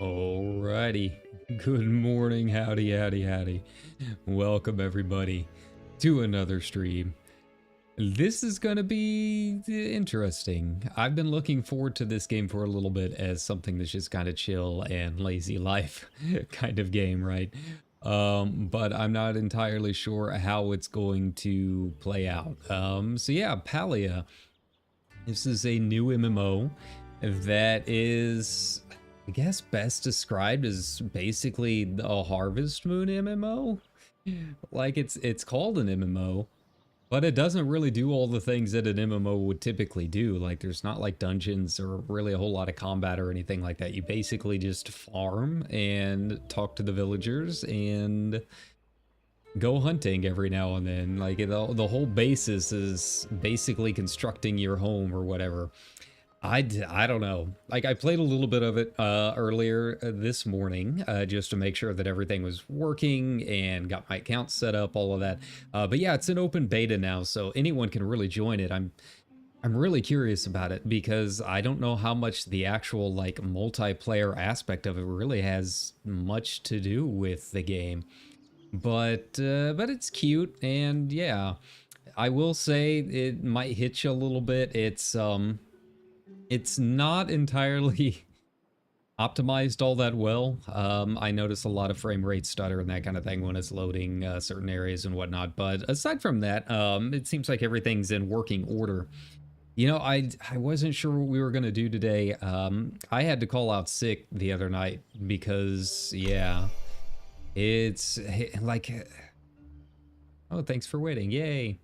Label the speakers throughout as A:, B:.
A: Alrighty. Good morning, howdy, howdy, howdy. Welcome everybody to another stream. This is gonna be interesting. I've been looking forward to this game for a little bit as something that's just kind of chill and lazy life kind of game, right? But I'm not entirely sure how it's going to play out. So yeah, Palia. This is a new MMO that is, I guess, best described as basically a Harvest Moon MMO. Like it's called an MMO, but it doesn't really do all the things that an MMO would typically do. Like there's not like dungeons or really a whole lot of combat or anything like that. You basically just farm and talk to the villagers and go hunting every now and then. Like the whole basis is basically constructing your home or whatever. I don't know. Like I played a little bit of it earlier this morning just to make sure that everything was working and got my account set up, all of that. But yeah, it's an open beta now, so anyone can really join it. I'm really curious about it because I don't know how much the actual like multiplayer aspect of it really has much to do with the game. But it's cute, and yeah, I will say it might hit you a little bit. It's not entirely optimized all that well. I notice a lot of frame rate stutter and that kind of thing when it's loading certain areas and whatnot. But aside from that, it seems like everything's in working order. You know, I wasn't sure what we were gonna do today. I had to call out sick the other night because yeah. It's like, oh, thanks for waiting. Yay.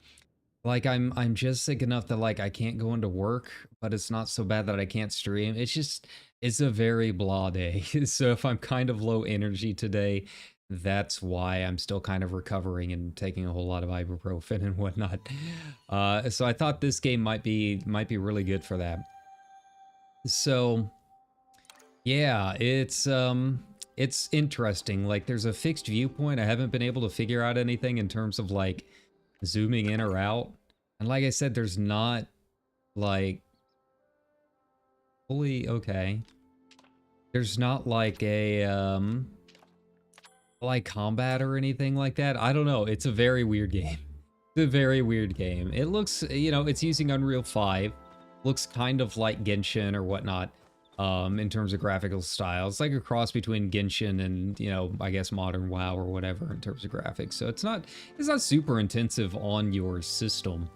A: Like I'm just sick enough that like I can't go into work, but it's not so bad that I can't stream. It's a very blah day. So if I'm kind of low energy today, that's why I'm still kind of recovering and taking a whole lot of ibuprofen and whatnot. So I thought this game might be really good for that. So yeah, it's interesting. Like there's a fixed viewpoint. I haven't been able to figure out anything in terms of like zooming in or out. And like I said, there's not like fully okay. There's not like a like combat or anything like that. I don't know. It's a very weird game. It's a very weird game. It looks, you know, it's using Unreal 5. Looks kind of like Genshin or whatnot. In terms of graphical style. It's like a cross between Genshin and, you know, I guess modern WoW or whatever in terms of graphics. So it's not super intensive on your system,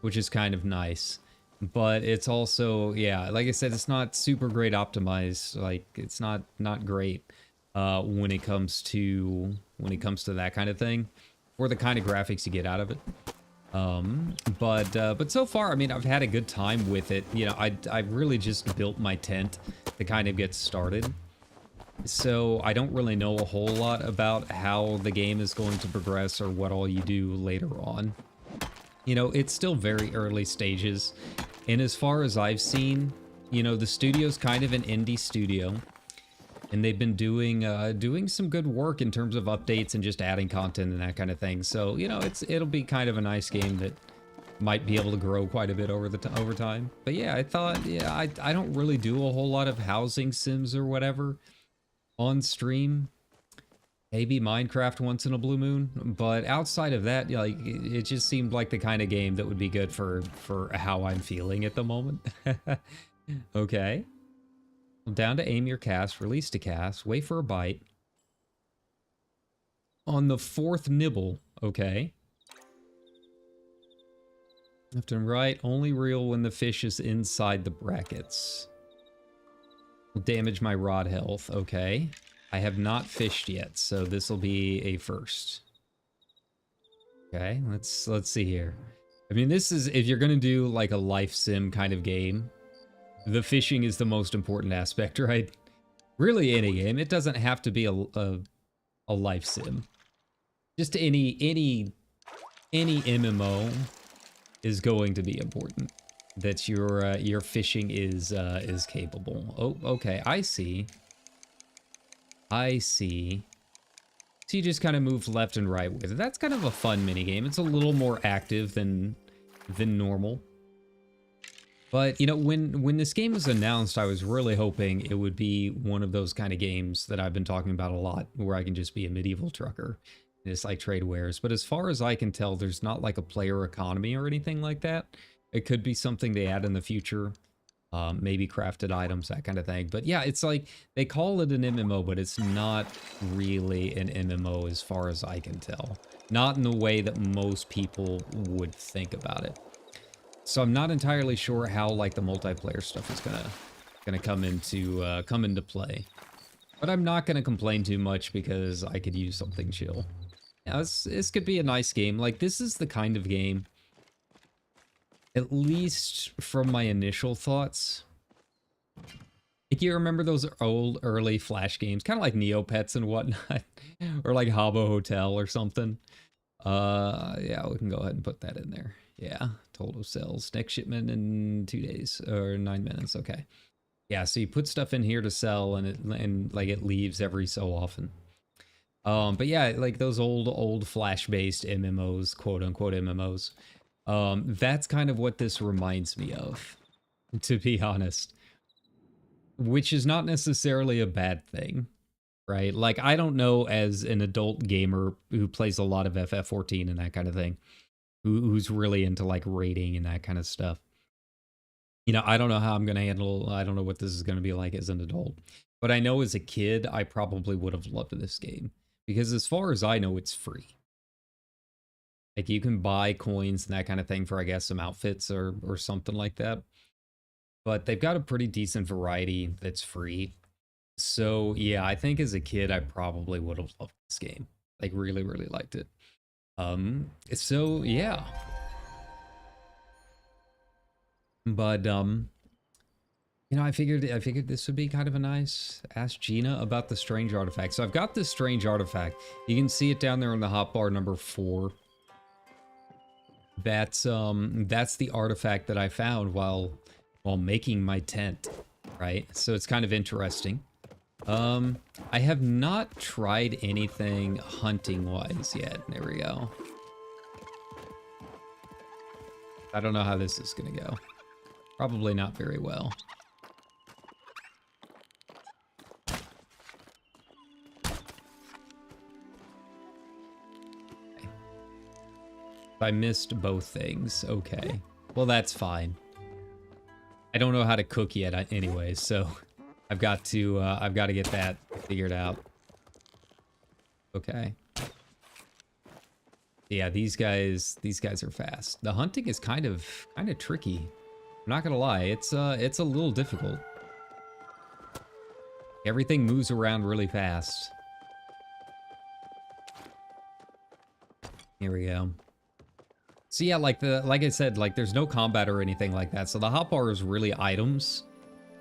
A: which is kind of nice. But it's also, yeah, like I said, it's not super great optimized. Like it's not great. when it comes to that kind of thing, or the kind of graphics you get out of it. But so far, I mean, I've had a good time with it. You know, I really just built my tent to kind of get started. So I don't really know a whole lot about how the game is going to progress or what all you do later on. You know, it's still very early stages. And as far as I've seen, you know, the studio's kind of an indie studio. And they've been doing some good work in terms of updates and just adding content and that kind of thing. So, you know, it'll be kind of a nice game that might be able to grow quite a bit over time. But yeah, I thought, yeah, I don't really do a whole lot of housing sims or whatever on stream. Maybe Minecraft once in a blue moon, but outside of that, like, it just seemed like the kind of game that would be good for how I'm feeling at the moment. Okay. Down to aim your cast, release to cast, wait for a bite. On the 4th nibble, okay. Left and right, only reel when the fish is inside the brackets. Damage my rod health, okay. I have not fished yet, so this will be a first. Okay, let's see here. I mean, this is, if you're gonna do like a life sim kind of game, the fishing is the most important aspect, right? Really, any game. It doesn't have to be a life sim. Just any MMO is going to be important. That your fishing is capable. Oh, okay. I see. So you just kind of move left and right with it. That's kind of a fun mini game. It's a little more active than normal. But, you know, when this game was announced, I was really hoping it would be one of those kind of games that I've been talking about a lot, where I can just be a medieval trucker and just like trade wares. But as far as I can tell, there's not like a player economy or anything like that. It could be something they add in the future. Maybe crafted items, that kind of thing. But yeah, it's like, they call it an MMO, but it's not really an MMO as far as I can tell. Not in the way that most people would think about it. So I'm not entirely sure how like the multiplayer stuff is gonna come into play. But I'm not gonna complain too much because I could use something chill. Yeah, this could be a nice game. Like, this is the kind of game, at least from my initial thoughts. Like, you remember those old early Flash games, kind of like Neopets and whatnot, or like Habbo Hotel or something. Yeah, we can go ahead and put that in there. Yeah, total sales. Next shipment in 2 days or 9 minutes. Okay. Yeah, so you put stuff in here to sell, and like it leaves every so often. But yeah, like those old Flash-based MMOs, quote unquote MMOs. That's kind of what this reminds me of, to be honest. Which is not necessarily a bad thing, right? Like, I don't know, as an adult gamer who plays a lot of FF14 and that kind of thing, who's really into like raiding and that kind of stuff. You know, I don't know how I'm going to handle, I don't know what this is going to be like as an adult. But I know as a kid, I probably would have loved this game. Because as far as I know, it's free. Like, you can buy coins and that kind of thing for, I guess, some outfits or something like that. But they've got a pretty decent variety that's free. So, yeah, I think as a kid, I probably would have loved this game. Like, really, really liked it. So, yeah. But, you know, I figured this would be kind of a nice Ask Gina about the strange artifact. So I've got this strange artifact. You can see it down there on the hotbar number 4. That's the artifact that I found while making my tent, right? So it's kind of interesting. I have not tried anything hunting-wise yet. There we go. I don't know how this is gonna go. Probably not very well. Okay. I missed both things. Okay. Well, that's fine. I don't know how to cook yet anyway, so I've got to get that figured out. Okay. Yeah, these guys are fast. The hunting is kind of tricky. I'm not gonna lie, it's a little difficult. Everything moves around really fast. Here we go. So yeah, like I said, like there's no combat or anything like that. So the hotbar is really items,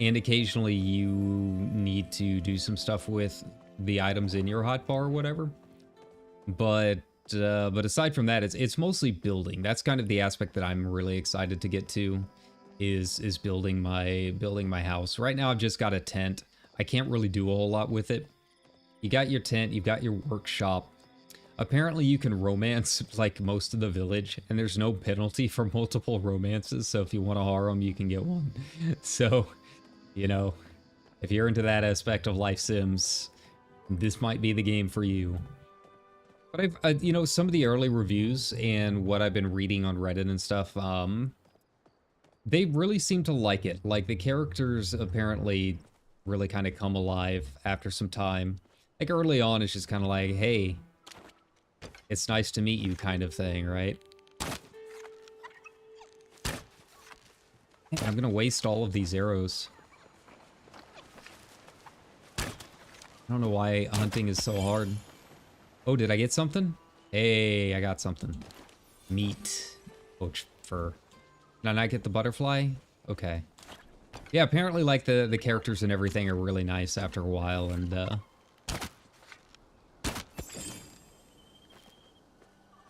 A: and occasionally you need to do some stuff with the items in your hotbar or whatever. But aside from that, it's mostly building. That's kind of the aspect that I'm really excited to get to, is building my house. Right now I've just got a tent. I can't really do a whole lot with it. You got your tent, you've got your workshop. Apparently you can romance like most of the village, and there's no penalty for multiple romances, so if you want a harem, you can get one. So, you know, if you're into that aspect of life sims, this might be the game for you. But you know, some of the early reviews and what I've been reading on Reddit and stuff, they really seem to like it. Like, the characters apparently really kind of come alive after some time. Like, early on, it's just kind of like, hey, it's nice to meet you kind of thing, right? I'm gonna waste all of these arrows. I don't know why hunting is so hard. Oh, did I get something? Hey, I got something. Meat. Poached fur. Did I not get the butterfly? Okay. Yeah, apparently, like, the characters and everything are really nice after a while, and,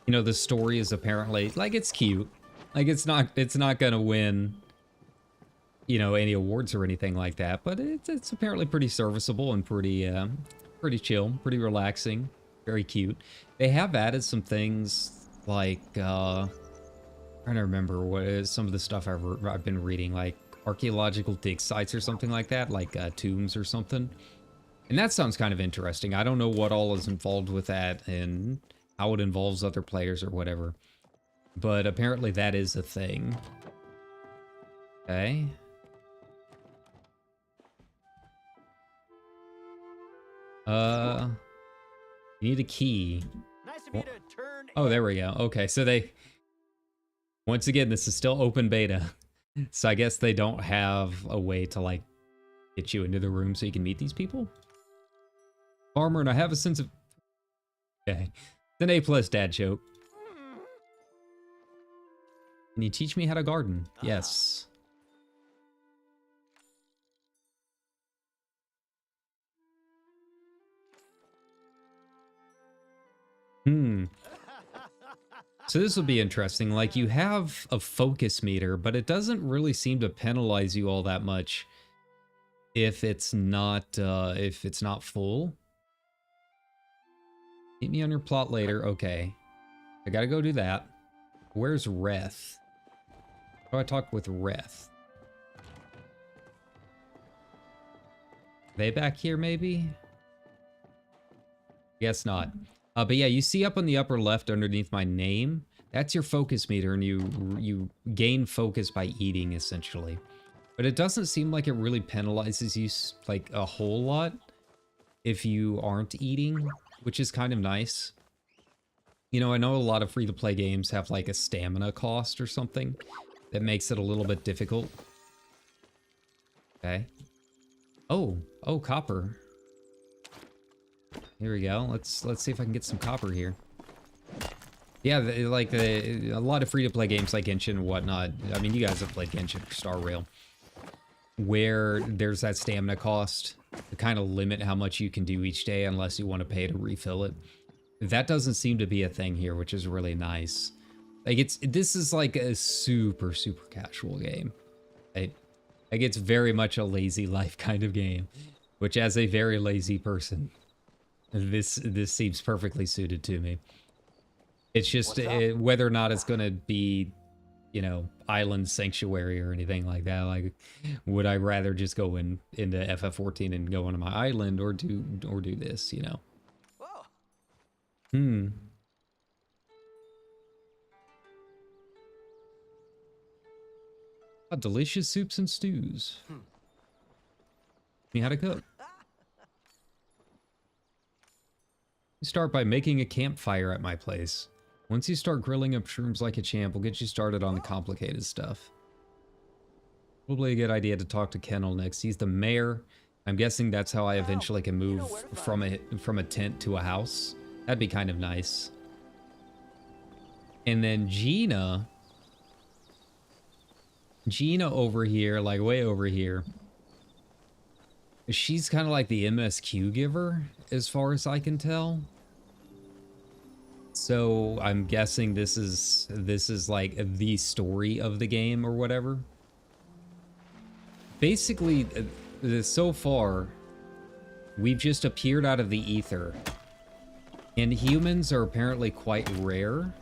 A: you know, the story is apparently, like, it's cute. Like, it's not gonna win, you know, any awards or anything like that, but it's apparently pretty serviceable and pretty chill, pretty relaxing, very cute. They have added some things like, trying to remember what is some of the stuff I've been reading, like archaeological dig sites or something like that, like tombs or something. And that sounds kind of interesting. I don't know what all is involved with that and how it involves other players or whatever. But apparently that is a thing. Okay. You need a key.
B: Nice of you to turn.
A: Oh, there we go. Okay, so they... Once again, this is still open beta. So I guess they don't have a way to, like, get you into the room so you can meet these people? Farmer, and I have a sense of... Okay. It's an A+ dad joke. Can you teach me how to garden? Yes. So this will be interesting. Like, you have a focus meter, but it doesn't really seem to penalize you all that much if it's not full. Meet me on your plot later. Okay. I gotta go do that. Where's Reth? How do I talk with Reth? They back here, maybe? Guess not. But yeah, you see up on the upper left underneath my name, that's your focus meter, and you gain focus by eating, essentially. But it doesn't seem like it really penalizes you, like, a whole lot if you aren't eating, which is kind of nice. You know, I know a lot of free-to-play games have, like, a stamina cost or something that makes it a little bit difficult. Okay. Oh, copper. Here we go. Let's see if I can get some copper here. Yeah, a lot of free-to-play games like Genshin and whatnot. I mean, you guys have played Genshin or Star Rail, where there's that stamina cost to kind of limit how much you can do each day unless you want to pay to refill it. That doesn't seem to be a thing here, which is really nice. Like, this is like a super casual game. Right? Like, it's very much a lazy life kind of game, which, as a very lazy person, this seems perfectly suited to me. It's just whether or not it's gonna be, you know, island sanctuary or anything like that. Like, would I rather just go into FF14 and go onto my island, or do this, you know? Whoa. Delicious soups and stews. Me how to cook. You start by making a campfire at my place. Once you start grilling up shrooms like a champ, we'll get you started on the complicated stuff. Probably a good idea to talk to Kennel next. He's the mayor. I'm guessing that's how I eventually can move from a tent to a house. That'd be kind of nice. And then Gina over here, like way over here. She's kind of like the MSQ giver, as far as I can tell. So I'm guessing this is like the story of the game or whatever. Basically, so far, we've just appeared out of the ether. And humans are apparently quite rare.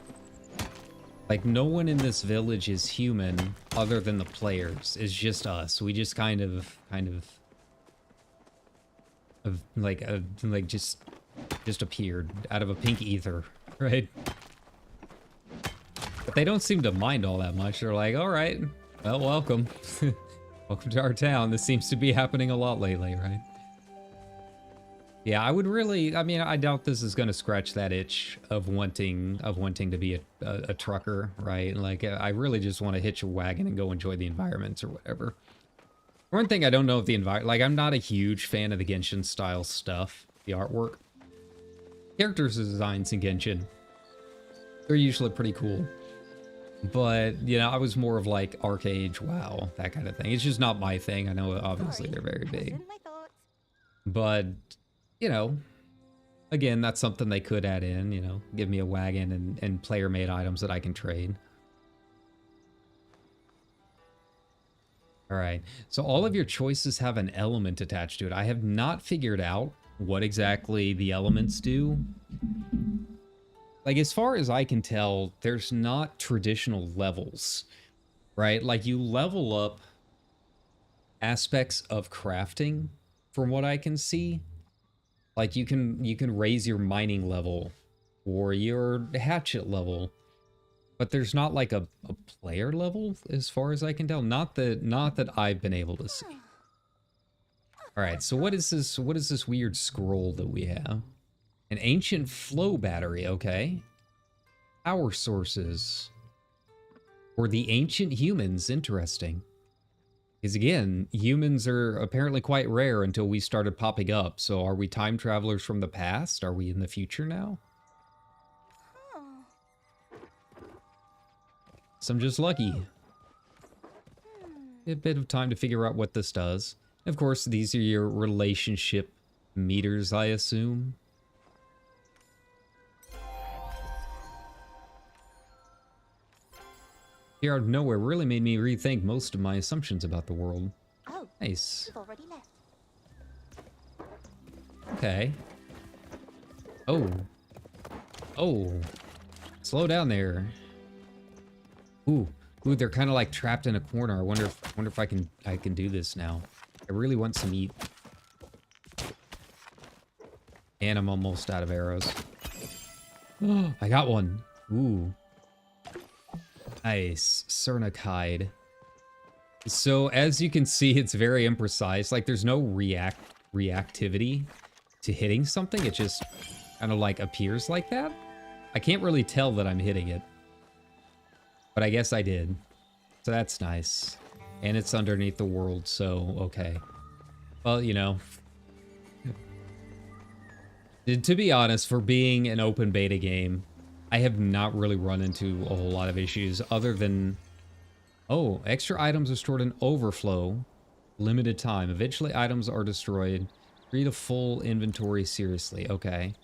A: Like, no one in this village is human other than the players. It's just us. We just kind of just appeared out of a pink ether, right? But they don't seem to mind all that much. They're like, all right, well, welcome. Welcome to our town. This seems to be happening a lot lately, right? Yeah, I would really, I mean, I doubt this is going to scratch that itch of wanting to be a trucker, right? Like, I really just want to hitch a wagon and go enjoy the environments or whatever. One thing I don't know if the environment, like, I'm not a huge fan of the Genshin style stuff, the artwork. Characters designs in Genshin, they're usually pretty cool. But, you know, I was more of like Arcade, WoW, that kind of thing. It's just not my thing. I know obviously they're very big. But, you know, again, that's something they could add in, you know, give me a wagon and player-made items that I can trade. All right, so all of your choices have an element attached to it. I have not figured out what exactly the elements do. Like, as far as I can tell, there's not traditional levels, right? Like, you level up aspects of crafting, from what I can see. Like, you can raise your mining level or your hatchet level, but there's not like a player level, as far as I can tell. Not that I've been able to see. All right, so what is this weird scroll that we have? An ancient flow battery, okay. Power sources. Or the ancient humans, interesting. Because again, humans are apparently quite rare until we started popping up. So are we time travelers from the past? Are we in the future now? So I'm just lucky. A bit of time to figure out what this does. Of course, these are your relationship meters, I assume. Here out of nowhere really made me rethink most of my assumptions about the world.
B: Oh,
A: nice.
B: you've already left.
A: Okay. Oh. Oh. Slow down there. Ooh. Ooh, they're kind of like trapped in a corner. I wonder if I can do this now. I really want some meat. And I'm almost out of arrows. Oh, I got one. Ooh. Nice. Cernakide. So as you can see, it's very imprecise. Like, there's no reactivity to hitting something. It just kind of like appears like that. I can't really tell that I'm hitting it, but I guess I did. So that's nice. And it's underneath the world, so okay. Well, you know, to be honest, for being an open beta game, I have not really run into a whole lot of issues other than, oh, extra items are stored in overflow, limited time. Eventually items are destroyed. Treat a full inventory seriously. Okay.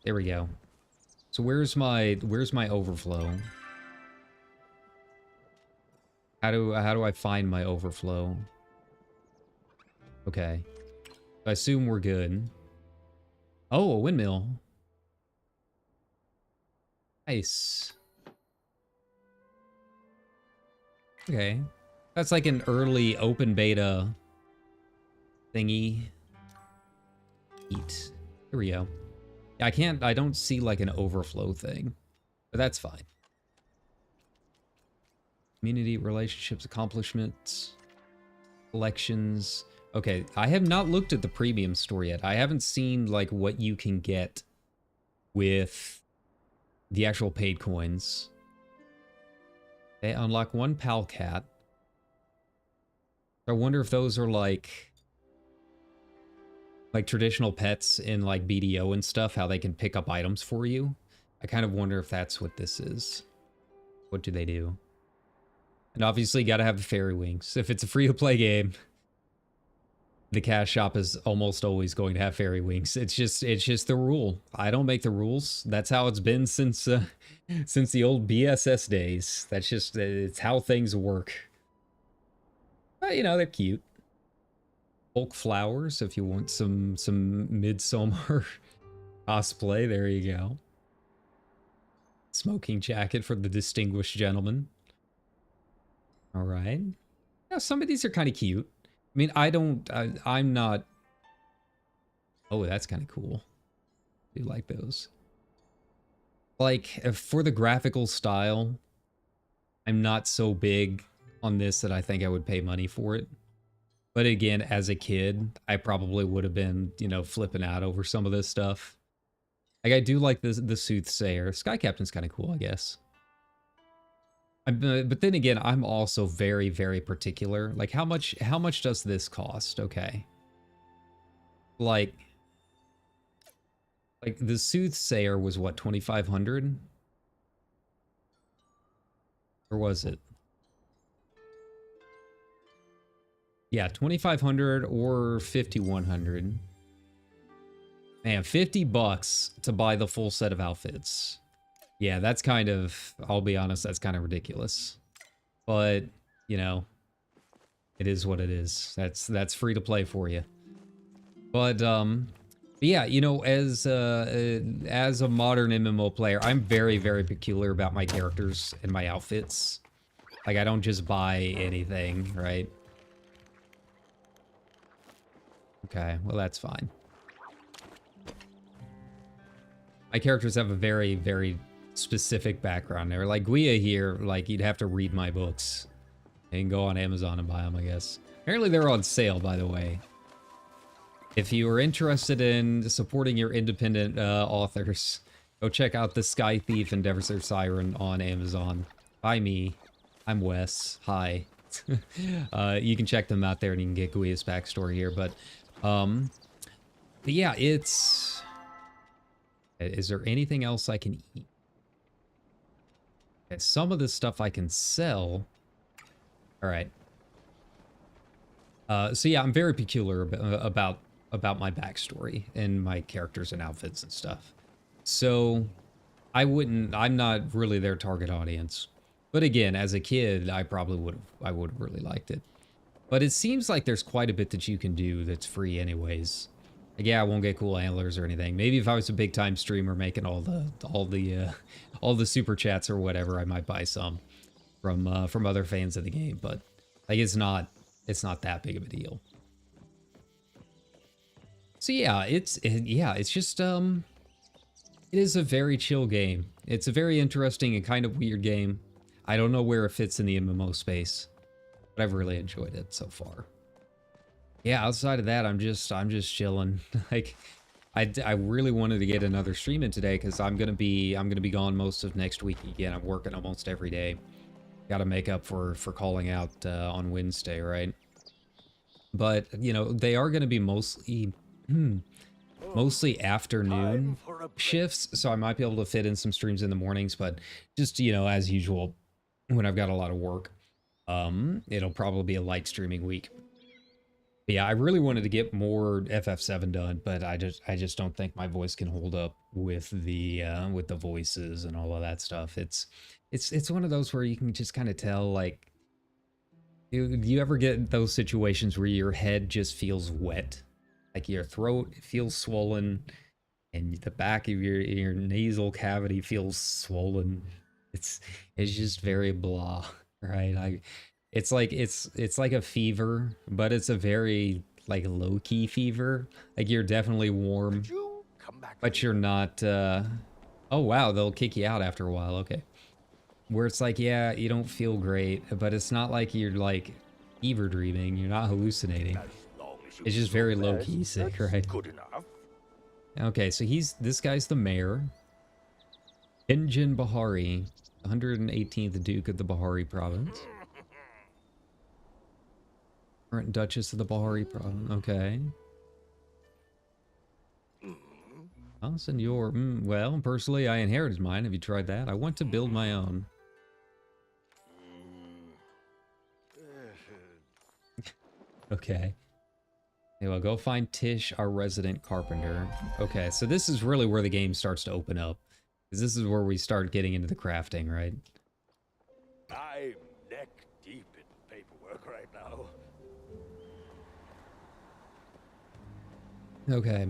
A: There we go. So where's my overflow? How do I find my overflow? Okay. I assume we're good. Oh, a windmill. Nice. Okay. That's like an early open beta thingy. Eat. Here we go. Yeah, I don't see like an overflow thing, but that's fine. Community, relationships, accomplishments, collections. Okay, I have not looked at the premium store yet. I haven't seen like what you can get with the actual paid coins. Okay, unlock one pal cat. I wonder if those are like traditional pets in like BDO and stuff, how they can pick up items for you. I kind of wonder if that's what this is. What do they do? And obviously, you gotta have the fairy wings. If it's a free-to-play game, the cash shop is almost always going to have fairy wings. It's just the rule. I don't make the rules. That's how it's been since since the old BSS days. That's just it's how things work. But you know, they're cute. Bulk flowers if you want some midsummer cosplay. There you go. Smoking jacket for the distinguished gentleman. All right. Yeah, some of these are kind of cute. I mean, I'm not... Oh, that's kind of cool. I do like those. Like, for the graphical style, I'm not so big on this that I think I would pay money for it. But again, as a kid, I probably would have been, you know, flipping out over some of this stuff. Like, I do like the Soothsayer. Sky Captain's kind of cool, I guess. But then again, I'm also very, very particular. Like, how much does this cost? Okay. Like the Soothsayer was what, 2,500? Or was it? Yeah, 2,500 or 5,100. Man, 50 bucks to buy the full set of outfits. Yeah, that's kind of, I'll be honest, that's kind of ridiculous. But, you know, it is what it is. That's free to play for you. But yeah, you know, as a modern MMO player, I'm very, very peculiar about my characters and my outfits. Like, I don't just buy anything, right? Okay, well, that's fine. My characters have a very, very specific background. They're like Guia here, like, you'd have to read my books. And go on Amazon and buy them, I guess. Apparently they're on sale, by the way. If you are interested in supporting your independent authors, go check out The Sky Thief and Devastator Siren on Amazon. By me. I'm Wes. Hi. You can check them out there and you can get Guia's backstory here. But yeah, it's... Is there anything else I can eat? Okay, some of this stuff I can sell. All right. So yeah, I'm very peculiar about my backstory and my characters and outfits and stuff. So I'm not really their target audience. But again, as a kid, I would have really liked it. But it seems like there's quite a bit that you can do that's free anyways. Like, yeah, I won't get cool antlers or anything. Maybe if I was a big time streamer making all the super chats or whatever, I might buy some from other fans of the game. But like, it's not that big of a deal. So yeah, it's just it is a very chill game. It's a very interesting and kind of weird game. I don't know where it fits in the MMO space, but I've really enjoyed it so far. Yeah, outside of that, I'm just chilling. Like, I really wanted to get another stream in today because I'm gonna be gone most of next week again. I'm working almost every day. Got to make up for calling out on Wednesday, right? But you know, they are gonna be mostly afternoon shifts, so I might be able to fit in some streams in the mornings. But just, you know, as usual, when I've got a lot of work, it'll probably be a light streaming week. But yeah, I really wanted to get more FF7 done, but I just don't think my voice can hold up with the voices and all of that stuff. It's one of those where you can just kind of tell, like, do you ever get those situations where your head just feels wet? Like your throat feels swollen and the back of your nasal cavity feels swollen. It's just very blah, right? It's like a fever, but it's a very like low-key fever. Like, you're definitely warm, but you're not oh wow, they'll kick you out after a while. Okay. Where it's like, yeah, you don't feel great, but it's not like you're like fever dreaming, you're not hallucinating. It's just very low-key sick, right?
B: Good enough.
A: Okay, so this guy's the mayor. Enjin Bahari, 118th Duke of the Bahari province. Current Duchess of the Bahari problem. Okay. Well, senor. Well, personally, I inherited mine. Have you tried that? I want to build my own. Okay. Okay, well, go find Tish, our resident carpenter. Okay, so this is really where the game starts to open up. Because this is where we start getting into the crafting, right?
B: I'm neck deep in paperwork right now.
A: Okay.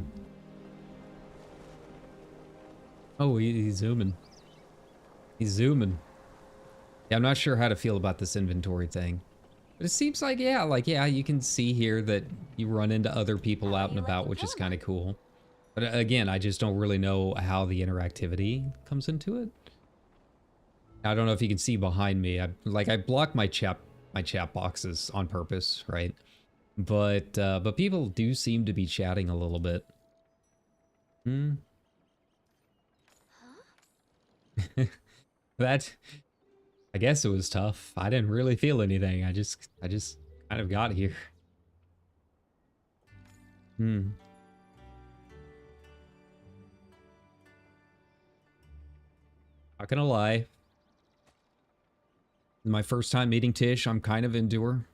A: Oh, he's zooming. He's zooming. Yeah, I'm not sure how to feel about this inventory thing. But it seems like, yeah, you can see here that you run into other people out and about, which is kind of cool. But again, I just don't really know how the interactivity comes into it. I don't know if you can see behind me. I block my chat boxes on purpose, right? But people do seem to be chatting a little bit. That, I guess it was tough. I didn't really feel anything. I just kind of got here. Not gonna lie. My first time meeting Tish, I'm kind of into her.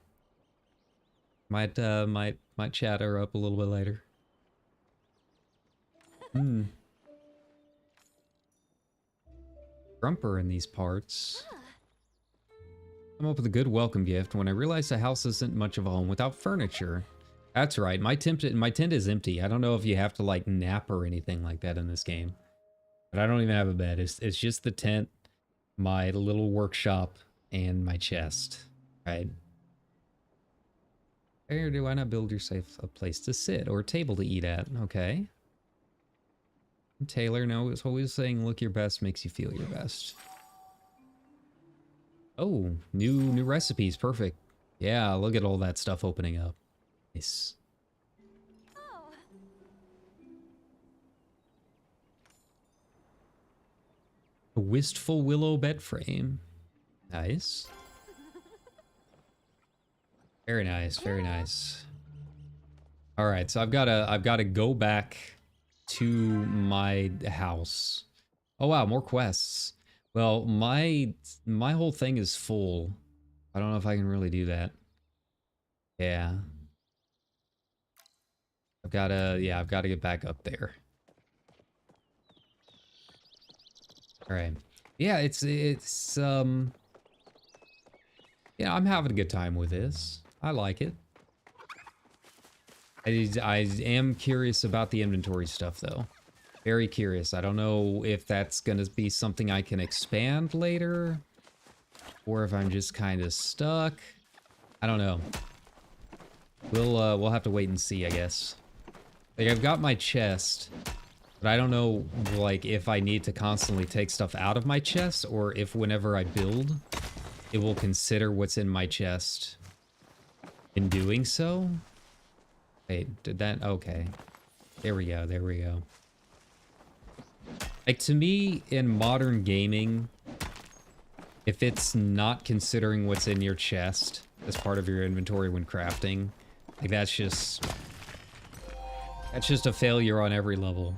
A: Might chat her up a little bit later. Grumper in these parts. I'm up with a good welcome gift when I realized the house isn't much of a home without furniture. That's right, my tent is empty. I don't know if you have to like nap or anything like that in this game. But I don't even have a bed. It's just the tent, my little workshop, and my chest. Right? Where do I not build yourself a place to sit or a table to eat at? Okay. Taylor, no, it's always saying look your best makes you feel your best. Oh, new recipes, perfect. Yeah, look at all that stuff opening up. Nice. A wistful willow bed frame. Nice. Very nice, very nice. All right, so I've got to go back to my house. Oh wow, more quests. Well, my whole thing is full. I don't know if I can really do that. Yeah. I've got to get back up there. All right. Yeah, it's yeah, I'm having a good time with this. I like it. I am curious about the inventory stuff, though. Very curious. I don't know if that's going to be something I can expand later, or if I'm just kind of stuck. I don't know. We'll have to wait and see, I guess. Like, I've got my chest, but I don't know, like, if I need to constantly take stuff out of my chest, or if whenever I build, it will consider what's in my chest in doing so. Wait, did that? Okay. There we go, there we go. Like, to me, in modern gaming, if it's not considering what's in your chest as part of your inventory when crafting, like, that's just a failure on every level.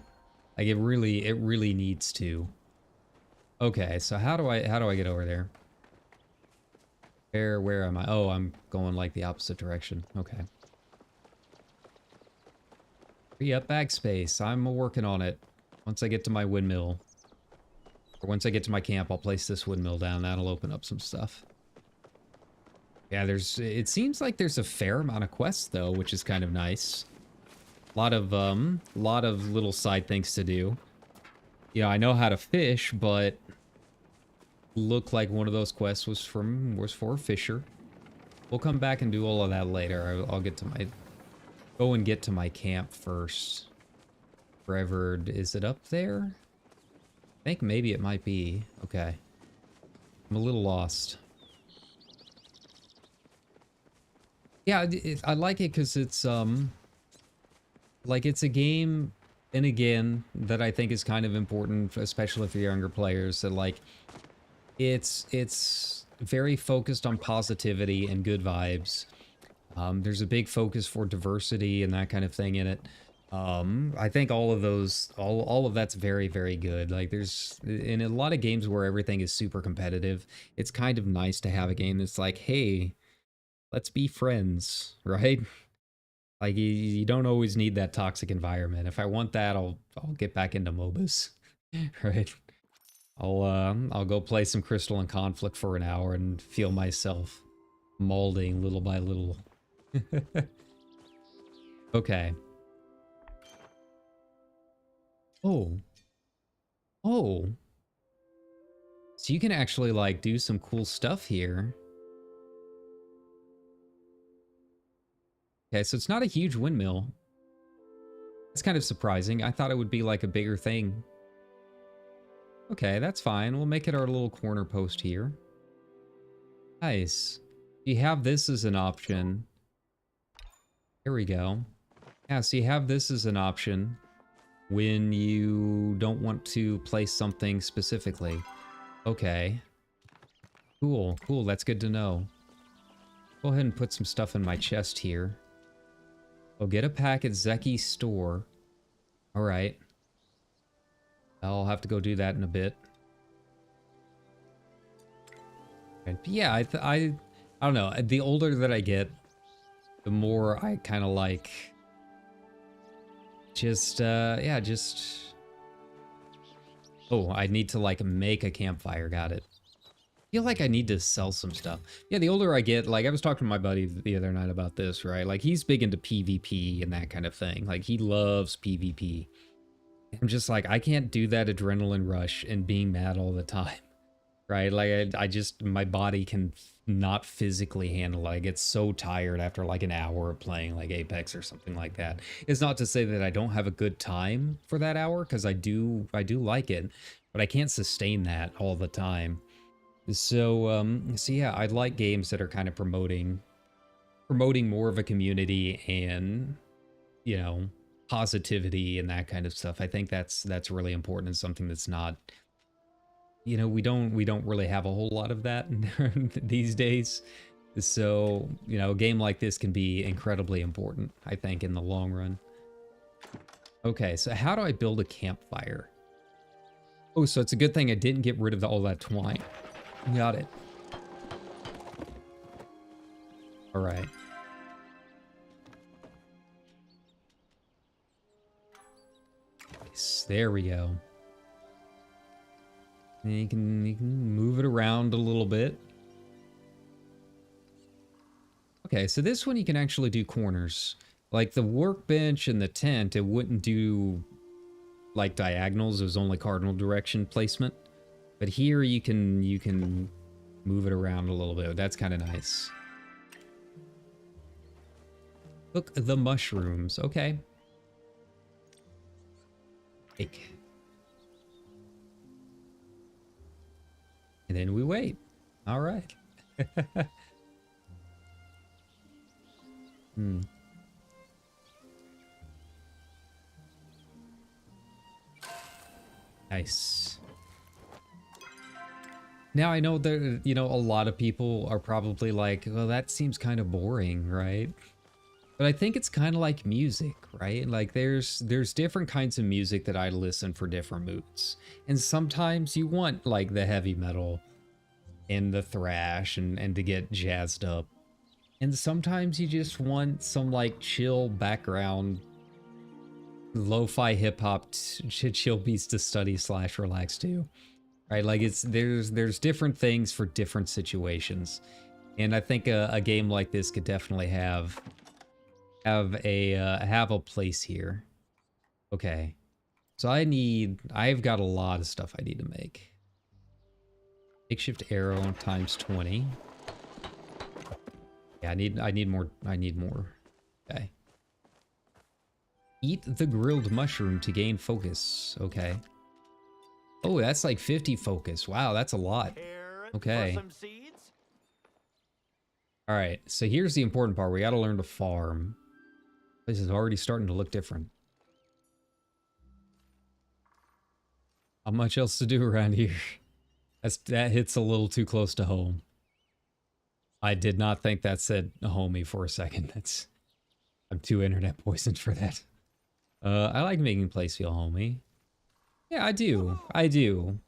A: Like, it really needs to. Okay, so how do I get over there? Where am I? Oh, I'm going like the opposite direction. Okay. Free up bag space. I'm working on it. Once I get to my windmill, or once I get to my camp, I'll place this windmill down. That'll open up some stuff. Yeah, it seems like there's a fair amount of quests though, which is kind of nice. A lot of little side things to do. You know, I know how to fish, but looked like one of those quests was for a fisher. We'll come back and do all of that later. I'll get to my camp first. Forever, is it up there? I think maybe it might be. Okay. I'm a little lost. Yeah, I like it because it's like, it's a game, and again, that I think is kind of important, especially for younger players, that like it's very focused on positivity and good vibes, There's a big focus for diversity and that kind of thing in it. I think all of those, all of that's very, very good. Like there's, in a lot of games where everything is super competitive, it's kind of nice to have a game that's like, hey, let's be friends, right? Like you don't always need that toxic environment. If I want that, I'll get back into MOBAs, right? I'll go play some Crystal and Conflict for an hour and feel myself molding little by little. Okay. Oh. Oh. So you can actually like do some cool stuff here. Okay, so it's not a huge windmill. It's kind of surprising. I thought it would be like a bigger thing. Okay, that's fine. We'll make it our little corner post here. Nice. You have this as an option. Here we go. Yeah, so you have this as an option when you don't want to place something specifically. Okay. Cool, cool. That's good to know. Go ahead and put some stuff in my chest here. Oh, get a pack at Zeki's store. All right. I'll have to go do that in a bit. And yeah, I don't know. The older that I get, the more I kind of like just, yeah, just... Oh, I need to like make a campfire. Got it. Feel like I need to sell some stuff. Yeah, the older I get, like I was talking to my buddy the other night about this, right? Like he's big into PvP and that kind of thing. Like he loves PvP. I'm just like, I can't do that adrenaline rush and being mad all the time, right? Like I just, my body can not physically handle it. I get so tired after like an hour of playing like Apex or something like that. It's not to say that I don't have a good time for that hour, because I do like it, but I can't sustain that all the time. So yeah, I like games that are kind of promoting more of a community and, you know, positivity and that kind of stuff. I think that's really important and something that's not, you know, we don't really have a whole lot of that these days. So, you know, a game like this can be incredibly important, I think, in the long run. Okay, so how do I build a campfire? Oh, so it's a good thing I didn't get rid of all that twine. Got it. All right. Nice. There we go. And you can move it around a little bit. Okay, so this one you can actually do corners. Like the workbench and the tent, it wouldn't do like diagonals. It was only cardinal direction placement. But here you can move it around a little bit. That's kind of nice. Cook the mushrooms. Okay. Bake. And then we wait. All right. Nice. Now I know that, you know, a lot of people are probably like, well, that seems kind of boring, right? But I think it's kind of like music, right? Like there's different kinds of music that I listen for different moods. And sometimes you want like the heavy metal and the thrash and to get jazzed up. And sometimes you just want some like chill background lo-fi hip-hop chill beats to study slash relax to. Right, like there's different things for different situations, and I think a game like this could definitely have a place here. Okay, so I've got a lot of stuff I need to make. Makeshift arrow times 20. Yeah, I need more. Okay. Eat the grilled mushroom to gain focus. Okay. Oh, that's like 50 focus. Wow, that's a lot. Okay. All right, so here's the important part. We got to learn to farm. This is already starting to look different. Not much else to do around here. That hits a little too close to home. I did not think that said homie for a second. I'm too internet poisoned for that. I like making place feel homey. Yeah, I do. I do.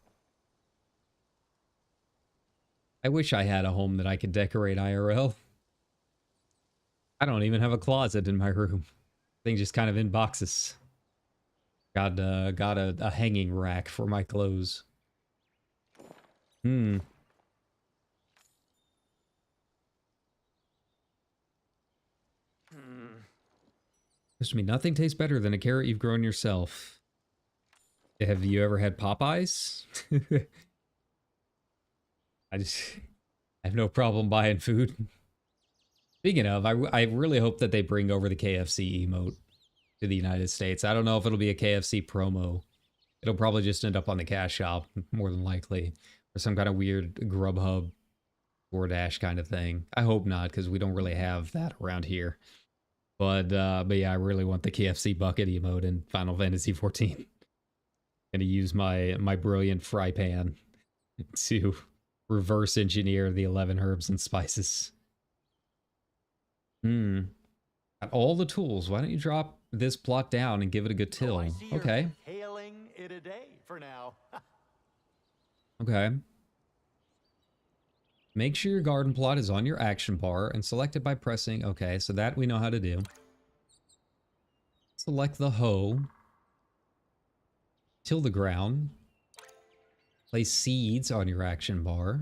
A: I wish I had a home that I could decorate IRL. I don't even have a closet in my room. Things just kind of in boxes. Got a hanging rack for my clothes. Hmm. Trust me, nothing tastes better than a carrot you've grown yourself. Have you ever had Popeyes? I have no problem buying food. Speaking of, I really hope that they bring over the KFC emote to the United States. I don't know if it'll be a KFC promo. It'll probably just end up on the cash shop, more than likely. Or some kind of weird Grubhub, DoorDash kind of thing. I hope not, because we don't really have that around here. But yeah, I really want the KFC bucket emote in Final Fantasy XIV. Gonna use my brilliant fry pan to reverse engineer the 11 herbs and spices. Got all the tools. Why don't you drop this plot down and give it a good till? Okay.
B: Hailing it a day for now.
A: Okay. Make sure your garden plot is on your action bar and select it by pressing. Okay, so that we know how to do. Select the hoe. Till the ground. Place seeds on your action bar.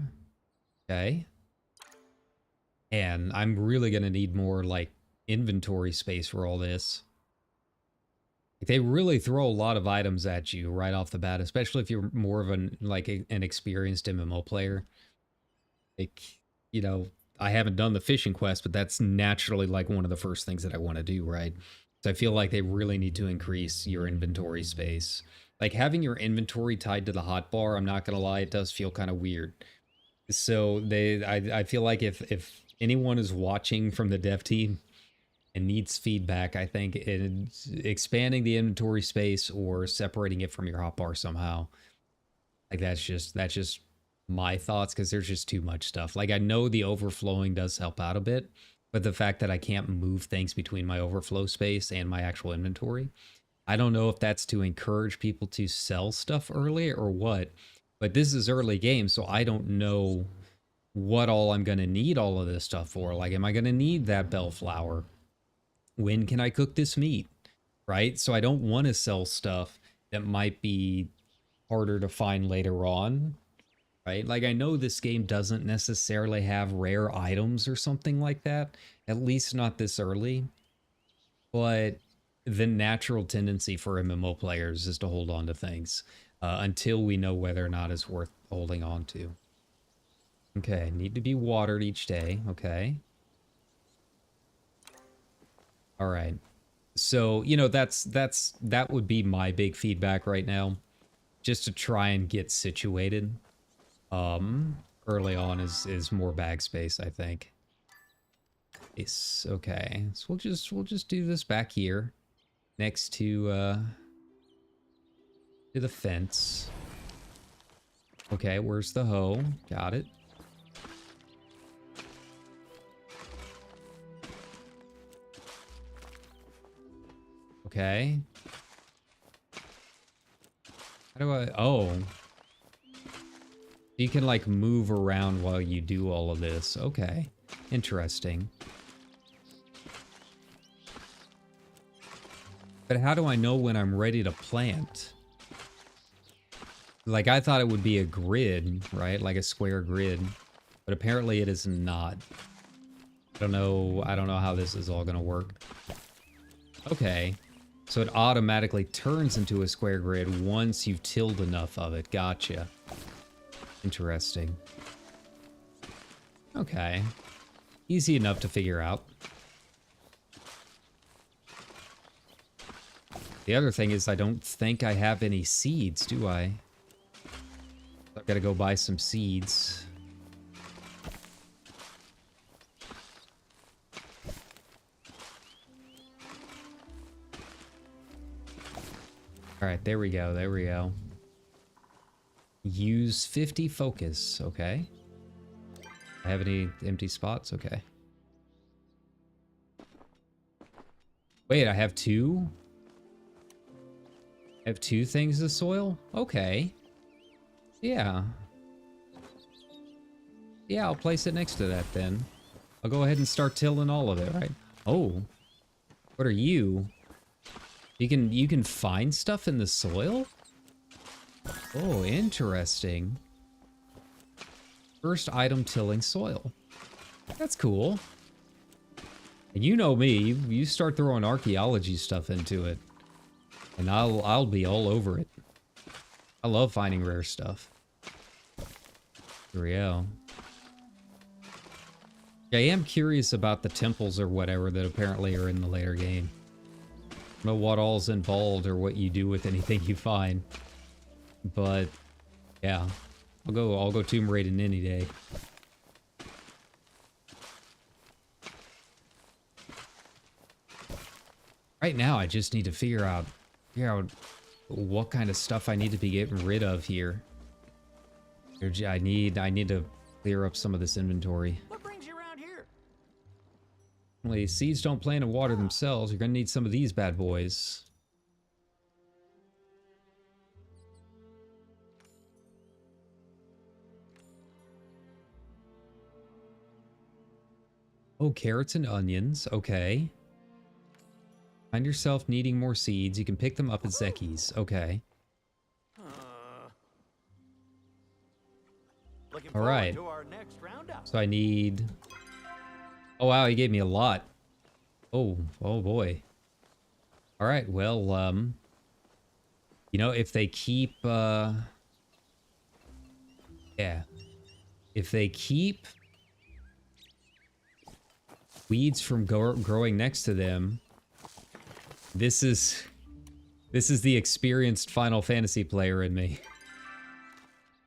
A: Okay. And I'm really going to need more, like, inventory space for all this. They really throw a lot of items at you right off the bat, especially if you're more of an experienced MMO player. Like, you know, I haven't done the fishing quest, but that's naturally like one of the first things that I want to do, right? So I feel like they really need to increase your inventory space. Like having your inventory tied to the hotbar, I'm not gonna lie, it does feel kind of weird. So I feel like if anyone is watching from the dev team and needs feedback, I think it's expanding the inventory space or separating it from your hotbar somehow. Like that's just my thoughts, because there's just too much stuff. Like I know the overflowing does help out a bit, but the fact that I can't move things between my overflow space and my actual inventory, I don't know if that's to encourage people to sell stuff early or what. But this is early game, so I don't know what all I'm going to need all of this stuff for. Like, am I going to need that bellflower? When can I cook this meat? Right? So I don't want to sell stuff that might be harder to find later on. Right? Like, I know this game doesn't necessarily have rare items or something like that, at least not this early. But the natural tendency for MMO players is to hold on to things until we know whether or not it's worth holding on to. Okay, need to be watered each day. Okay. All right. So, you know, that would be my big feedback right now, just to try and get situated. Early on is more bag space, I think. It's okay. So we'll just do this back here next to the fence. Okay, where's the hoe? Got it. Okay. How do I... Oh. You can, like, move around while you do all of this. Okay. Interesting. But how do I know when I'm ready to plant? Like, I thought it would be a grid, right? Like a square grid. But apparently it is not. I don't know how this is all gonna work. Okay. So it automatically turns into a square grid once you've tilled enough of it. Gotcha. Interesting. Okay. Easy enough to figure out. The other thing is I don't think I have any seeds, do I? I've got to go buy some seeds. Alright, there we go, there we go. Use 50 focus, okay. I have any empty spots? Okay. Wait, I have two? I have two things of soil? Okay. Yeah. Yeah, I'll place it next to that then. I'll go ahead and start tilling all of it, right? Oh. What are you? You can find stuff in the soil? Oh, interesting. First item tilling soil. That's cool. And you know me, you start throwing archaeology stuff into it, and I'll be all over it. I love finding rare stuff. Here we go. I am curious about the temples or whatever that apparently are in the later game. I don't know what all's involved or what you do with anything you find. But yeah. I'll go tomb raiding any day. Right now I just need to figure out what kind of stuff I need to be getting rid of here. I need to clear up some of this inventory.
C: What brings you around here?
A: Well, seeds don't plant and water themselves. You're gonna need some of these bad boys. Oh, carrots and onions. Okay. Find yourself needing more seeds. You can pick them up at Zeki's. Okay. All right.
C: To our next roundup.
A: So I need... Oh, wow. He gave me a lot. Oh boy. All right. Well, you know, if they keep... Yeah. If they keep weeds from growing next to them... This is the experienced Final Fantasy player in me.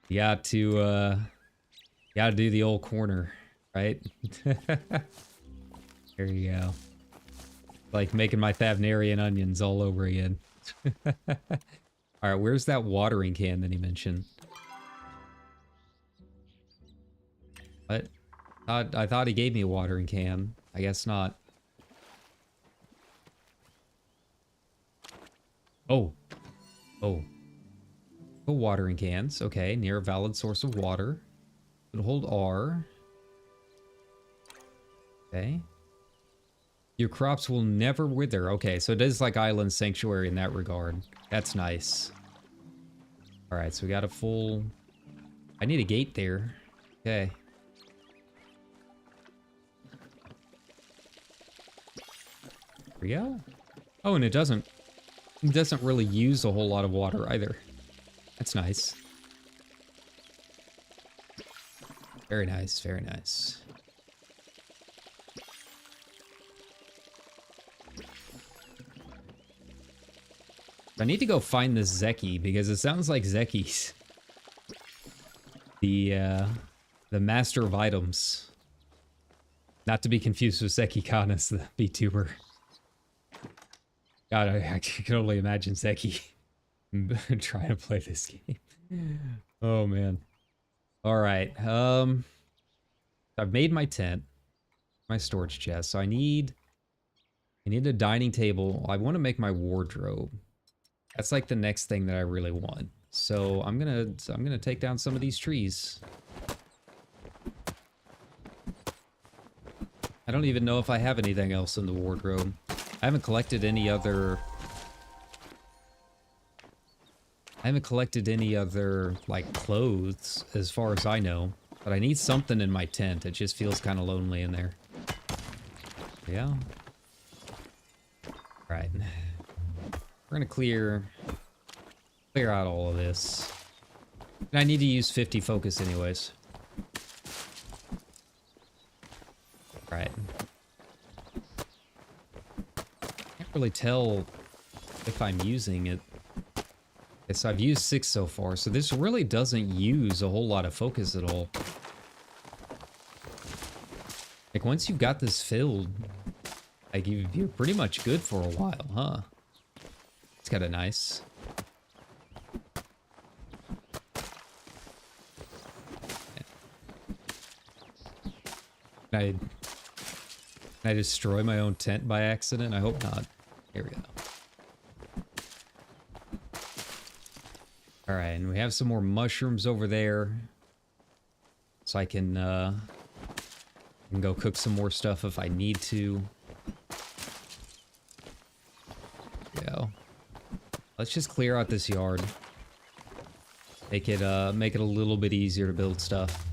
A: You got to do the old corner, right? There you go. Like making my Thavnarian onions all over again. Alright, where's that watering can that he mentioned? What? I thought he gave me a watering can. I guess not. Oh. Watering cans. Okay, near a valid source of water. It'll hold R. Okay. Your crops will never wither. Okay, so it is like Island Sanctuary in that regard. That's nice. Alright, so we got a full... I need a gate there. Okay. There we go. Oh, and it doesn't really use a whole lot of water either. That's nice. Very nice, very nice. I need to go find this Zeki because it sounds like Zeki's the master of items. Not to be confused with Zeki Kanas, the VTuber. God, I can only imagine Zeki trying to play this game. Oh man. All right. I've made my tent, my storage chest. So I need a dining table. I want to make my wardrobe. That's like the next thing that I really want. So I'm gonna take down some of these trees. I don't even know if I have anything else in the wardrobe. I haven't collected any other like clothes as far as I know, but I need something in my tent. It just feels kind of lonely in there. Yeah. All right. We're gonna clear out all of this. And I need to use 50 focus anyways. All right. Can't really tell if I'm using it. Okay, so I've used 6 so far, so this really doesn't use a whole lot of focus at all. Like, once you've got this filled, like, you're pretty much good for a while, huh? It's kind of nice. Can I destroy my own tent by accident? I hope not. Here we go. Alright, and we have some more mushrooms over there. So I can go cook some more stuff if I need to. Go. Let's just clear out this yard. Make it a little bit easier to build stuff.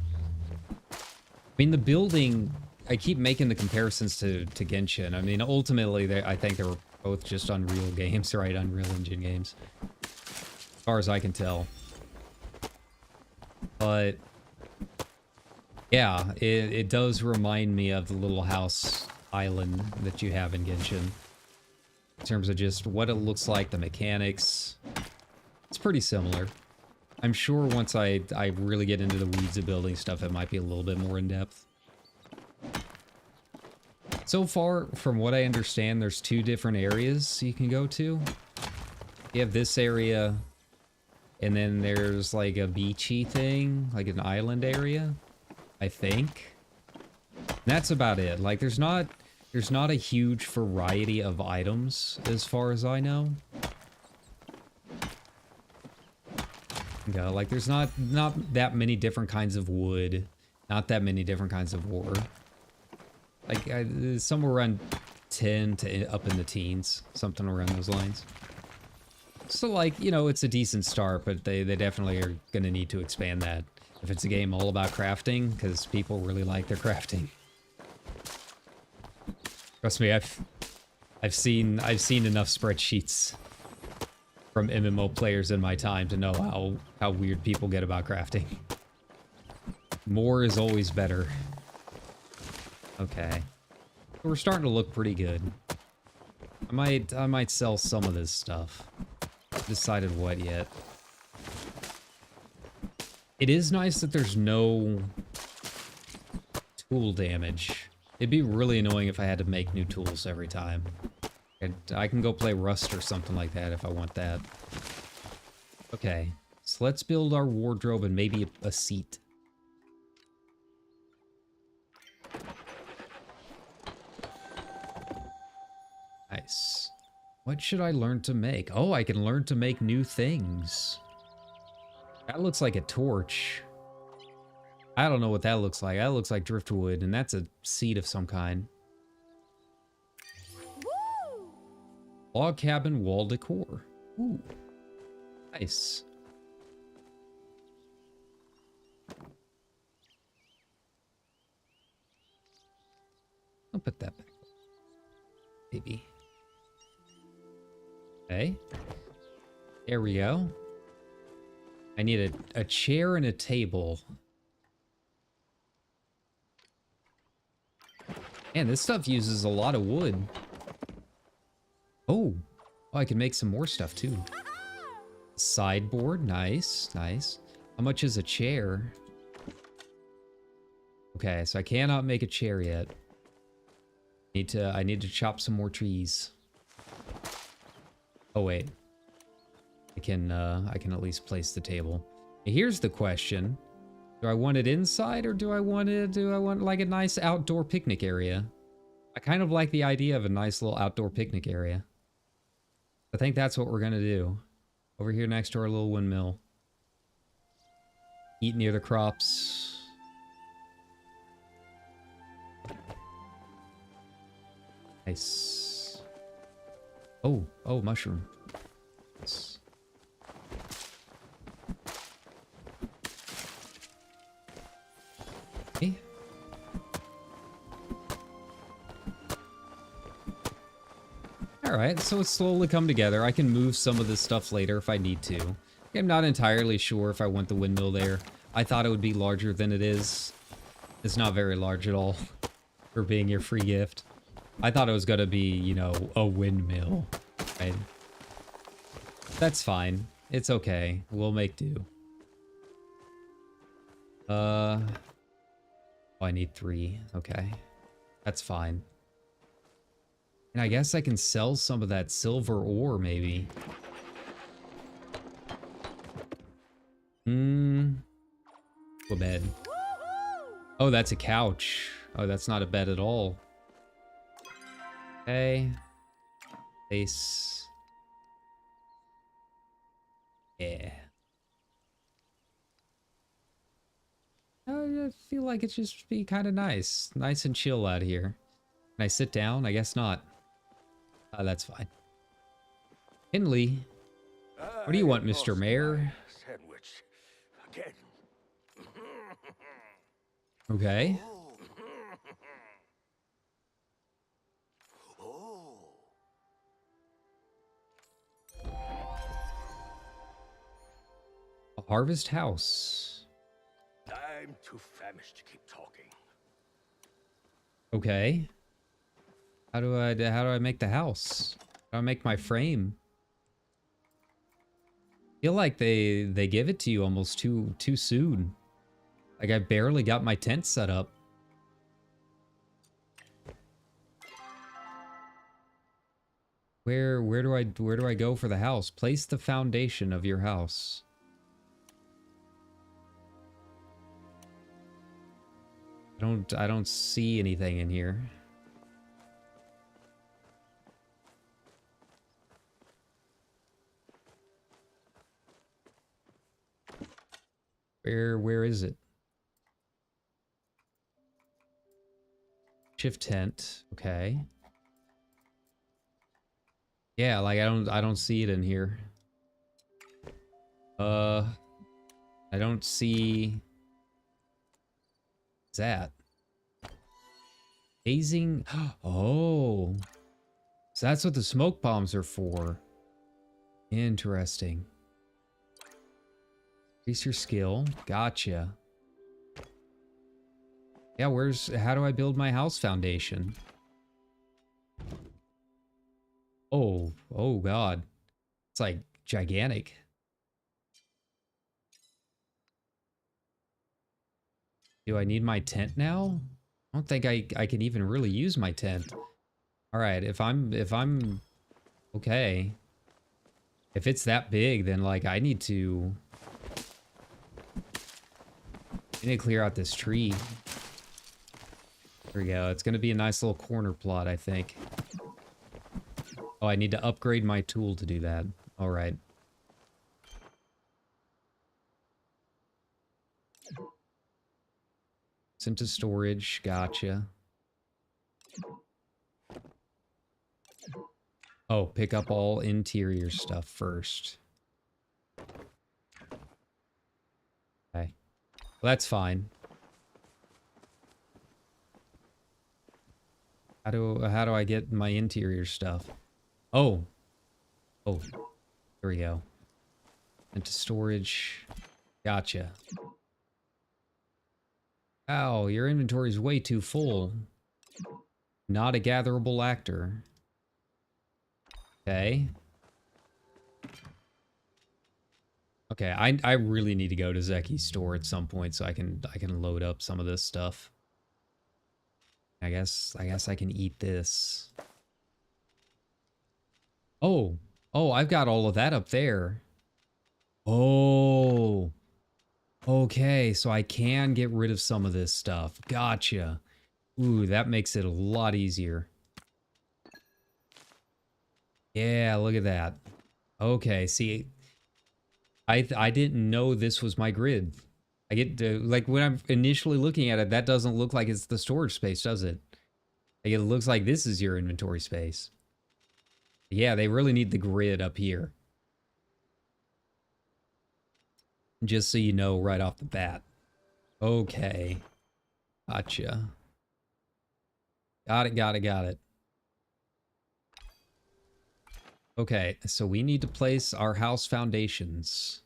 A: I mean, the building, I keep making the comparisons to Genshin. I mean, ultimately, I think they were both just Unreal games, right? Unreal Engine games. As far as I can tell. But yeah, it does remind me of the little house island that you have in Genshin. In terms of just what it looks like, the mechanics. It's pretty similar. I'm sure once I really get into the weeds of building stuff, it might be a little bit more in-depth. So far, from what I understand, there's 2 different areas you can go to. You have this area, and then there's like a beachy thing, like an island area, I think. And that's about it. Like, there's not a huge variety of items, as far as I know. Yeah, like there's not that many different kinds of wood, not that many different kinds of ore. Like somewhere around 10 to up in the teens, something around those lines. So like, you know, it's a decent start, but they definitely are going to need to expand that if it's a game all about crafting, because people really like their crafting. Trust me, I've seen enough spreadsheets from MMO players in my time to know how weird people get about crafting. More is always better. Okay. We're starting to look pretty good. I might sell some of this stuff. Decided what yet. It is nice that there's no tool damage. It'd be really annoying if I had to make new tools every time. I can go play Rust or something like that if I want that. Okay, so let's build our wardrobe and maybe a seat. Nice. What should I learn to make? Oh, I can learn to make new things. That looks like a torch. I don't know what that looks like. That looks like driftwood, and that's a seat of some kind. Log cabin wall decor. Ooh. Nice. I'll put that back. Maybe. Okay. There we go. I need a chair and a table. Man, this stuff uses a lot of wood. Oh, I can make some more stuff too. Sideboard, nice, nice. How much is a chair? Okay, so I cannot make a chair yet. I need to chop some more trees. Oh wait, I can at least place the table. Here's the question: do I want it inside or do I want like a nice outdoor picnic area? I kind of like the idea of a nice little outdoor picnic area. I think that's what we're gonna do. Over here next to our little windmill. Eat near the crops. Nice. Oh, mushroom. Nice. Okay. Alright, so it's slowly come together. I can move some of this stuff later if I need to. I'm not entirely sure if I want the windmill there. I thought it would be larger than it is. It's not very large at all for being your free gift. I thought it was gonna be, you know, a windmill, right? That's fine. It's okay. We'll make do. Oh, I need 3. Okay. That's fine. And I guess I can sell some of that silver ore, maybe. A bed. Oh, that's a couch. Oh, that's not a bed at all. Okay. Base. Yeah. I feel like it just be kind of nice. Nice and chill out here. Can I sit down? I guess not. That's fine. Henley, what do you want, Mr. Mayor?
B: Sandwich again.
A: Okay.
B: Oh.
A: A harvest house.
B: I'm too famished to keep talking.
A: Okay. How do I make the house? How do I make my frame? Feel like they give it to you almost too soon. Like I barely got my tent set up. Where do I go for the house? Place the foundation of your house. I don't see anything in here. Where is it? Shift tent. Okay. Yeah, like I don't see it in here. I don't see that. Hazing. Oh. So that's what the smoke bombs are for. Interesting. Increase your skill. Gotcha. Yeah, how do I build my house foundation? Oh God. It's like gigantic. Do I need my tent now? I don't think I can even really use my tent. All right, if I'm okay. If it's that big, then like I need to clear out this tree. There we go. It's going to be a nice little corner plot, I think. Oh, I need to upgrade my tool to do that. All right. Sent to storage. Gotcha. Oh, pick up all interior stuff first. Okay. Well, that's fine. How do I get my interior stuff? Oh. Oh. There we go. Into storage. Gotcha. Ow, your inventory is way too full. Not a gatherable actor. Okay. Okay, I really need to go to Zeki's store at some point so I can load up some of this stuff. I guess I can eat this. Oh, I've got all of that up there. Oh, okay, so I can get rid of some of this stuff. Gotcha. Ooh, that makes it a lot easier. Yeah, look at that. Okay, see, I didn't know this was my grid. I get to, like, when I'm initially looking at it, that doesn't look like it's the storage space, does it? Like, it looks like this is your inventory space. Yeah, they really need the grid up here. Just so you know right off the bat. Okay. Gotcha. Got it. Okay, so we need to place our house foundations.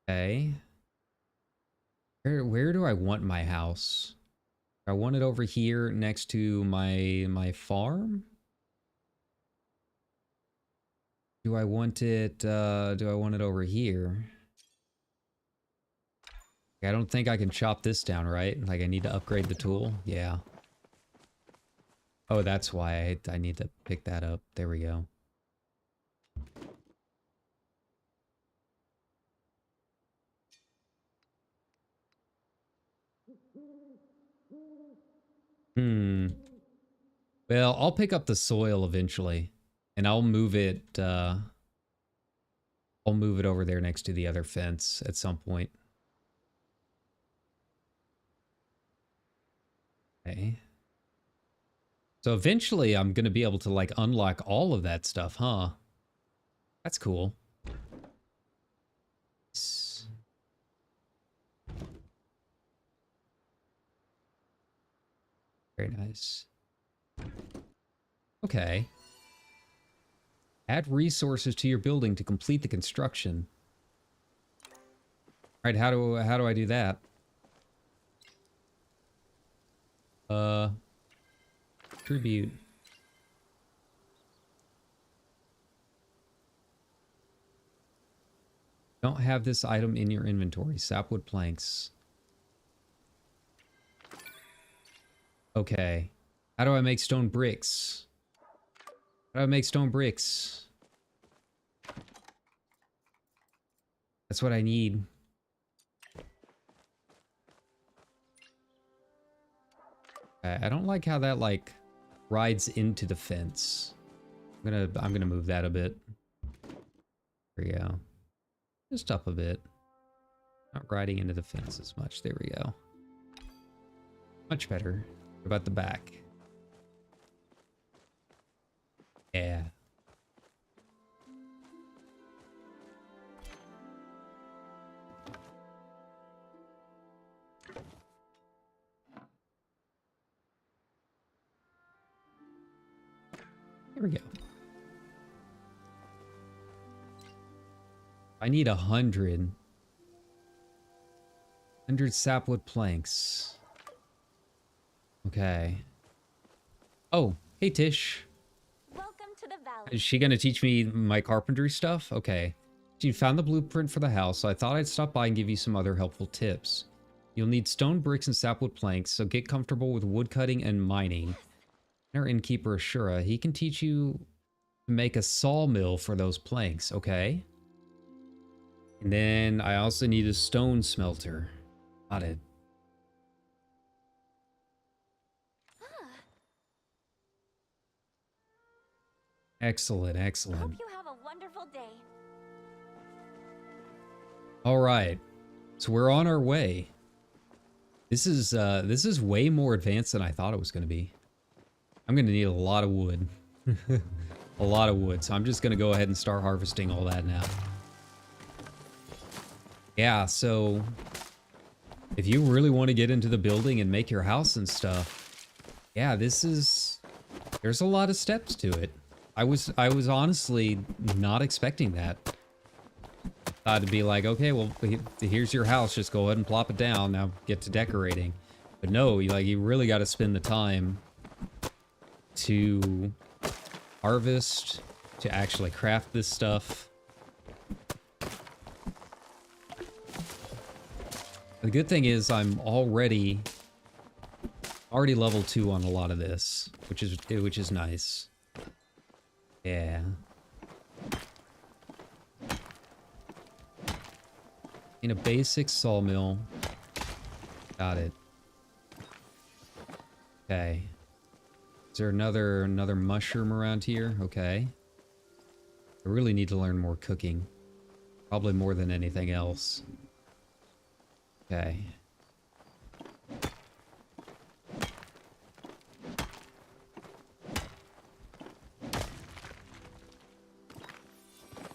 A: Okay. Where do I want my house? I want it over here next to my farm? Do I want it over here? I don't think I can chop this down, right? Like I need to upgrade the tool? Yeah. Oh, that's why I need to pick that up. There we go. Well, I'll pick up the soil eventually, and I'll move it over there next to the other fence at some point. Okay. So eventually I'm going to be able to like unlock all of that stuff, huh? That's cool. Very nice. Okay. Add resources to your building to complete the construction. All right, how do I do that? Tribute. Don't have this item in your inventory. Sapwood planks. Okay. How do I make stone bricks? How do I make stone bricks? That's what I need. I don't like how that like rides into the fence. I'm gonna move that a bit. There we go. Just up a bit. Not riding into the fence as much. There we go. Much better. What about the back? Yeah. Here we go. I need 100 sapwood planks. Okay. Oh, hey Tish.
D: Welcome to the valley.
A: Is she gonna teach me my carpentry stuff? Okay. You found the blueprint for the house, so I thought I'd stop by and give you some other helpful tips. You'll need stone bricks and sapwood planks, so get comfortable with wood cutting and mining. Our innkeeper Ashura, he can teach you to make a sawmill for those planks, okay? And then I also need a stone smelter. Got it. Excellent, excellent.
D: Hope you have a wonderful day.
A: All right, so we're on our way. This is way more advanced than I thought it was going to be. I'm going to need a lot of wood. A lot of wood, so I'm just going to go ahead and start harvesting all that now. Yeah, so if you really want to get into the building and make your house and stuff, yeah, there's a lot of steps to it. I was honestly not expecting that. Thought it'd be like, okay, well, here's your house, just go ahead and plop it down, now get to decorating. But no, you really got to spend the time to harvest, to actually craft this stuff. The good thing is I'm already level 2 on a lot of this, which is nice. Yeah. In a basic sawmill. Got it. Okay. Is there another mushroom around here? Okay. I really need to learn more cooking. Probably more than anything else. Okay.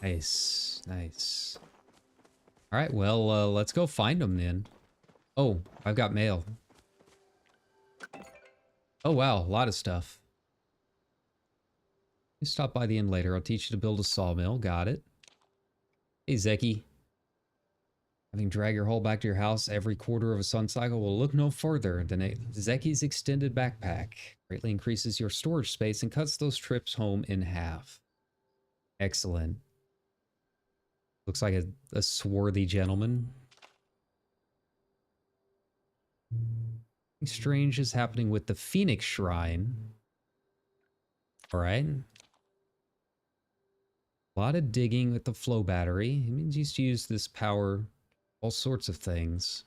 A: Nice, nice. All right, well, let's go find them then. Oh, I've got mail. Oh, wow, a lot of stuff. You stop by the inn later. I'll teach you to build a sawmill. Got it. Hey, Zeki. Having drag your haul back to your house every quarter of a sun cycle will look no further than Zeki's extended backpack. Greatly increases your storage space and cuts those trips home in half. Excellent. Looks like a swarthy gentleman. Something strange is happening with the Phoenix Shrine. Alright. A lot of digging with the flow battery. It means you used to use this power all sorts of things.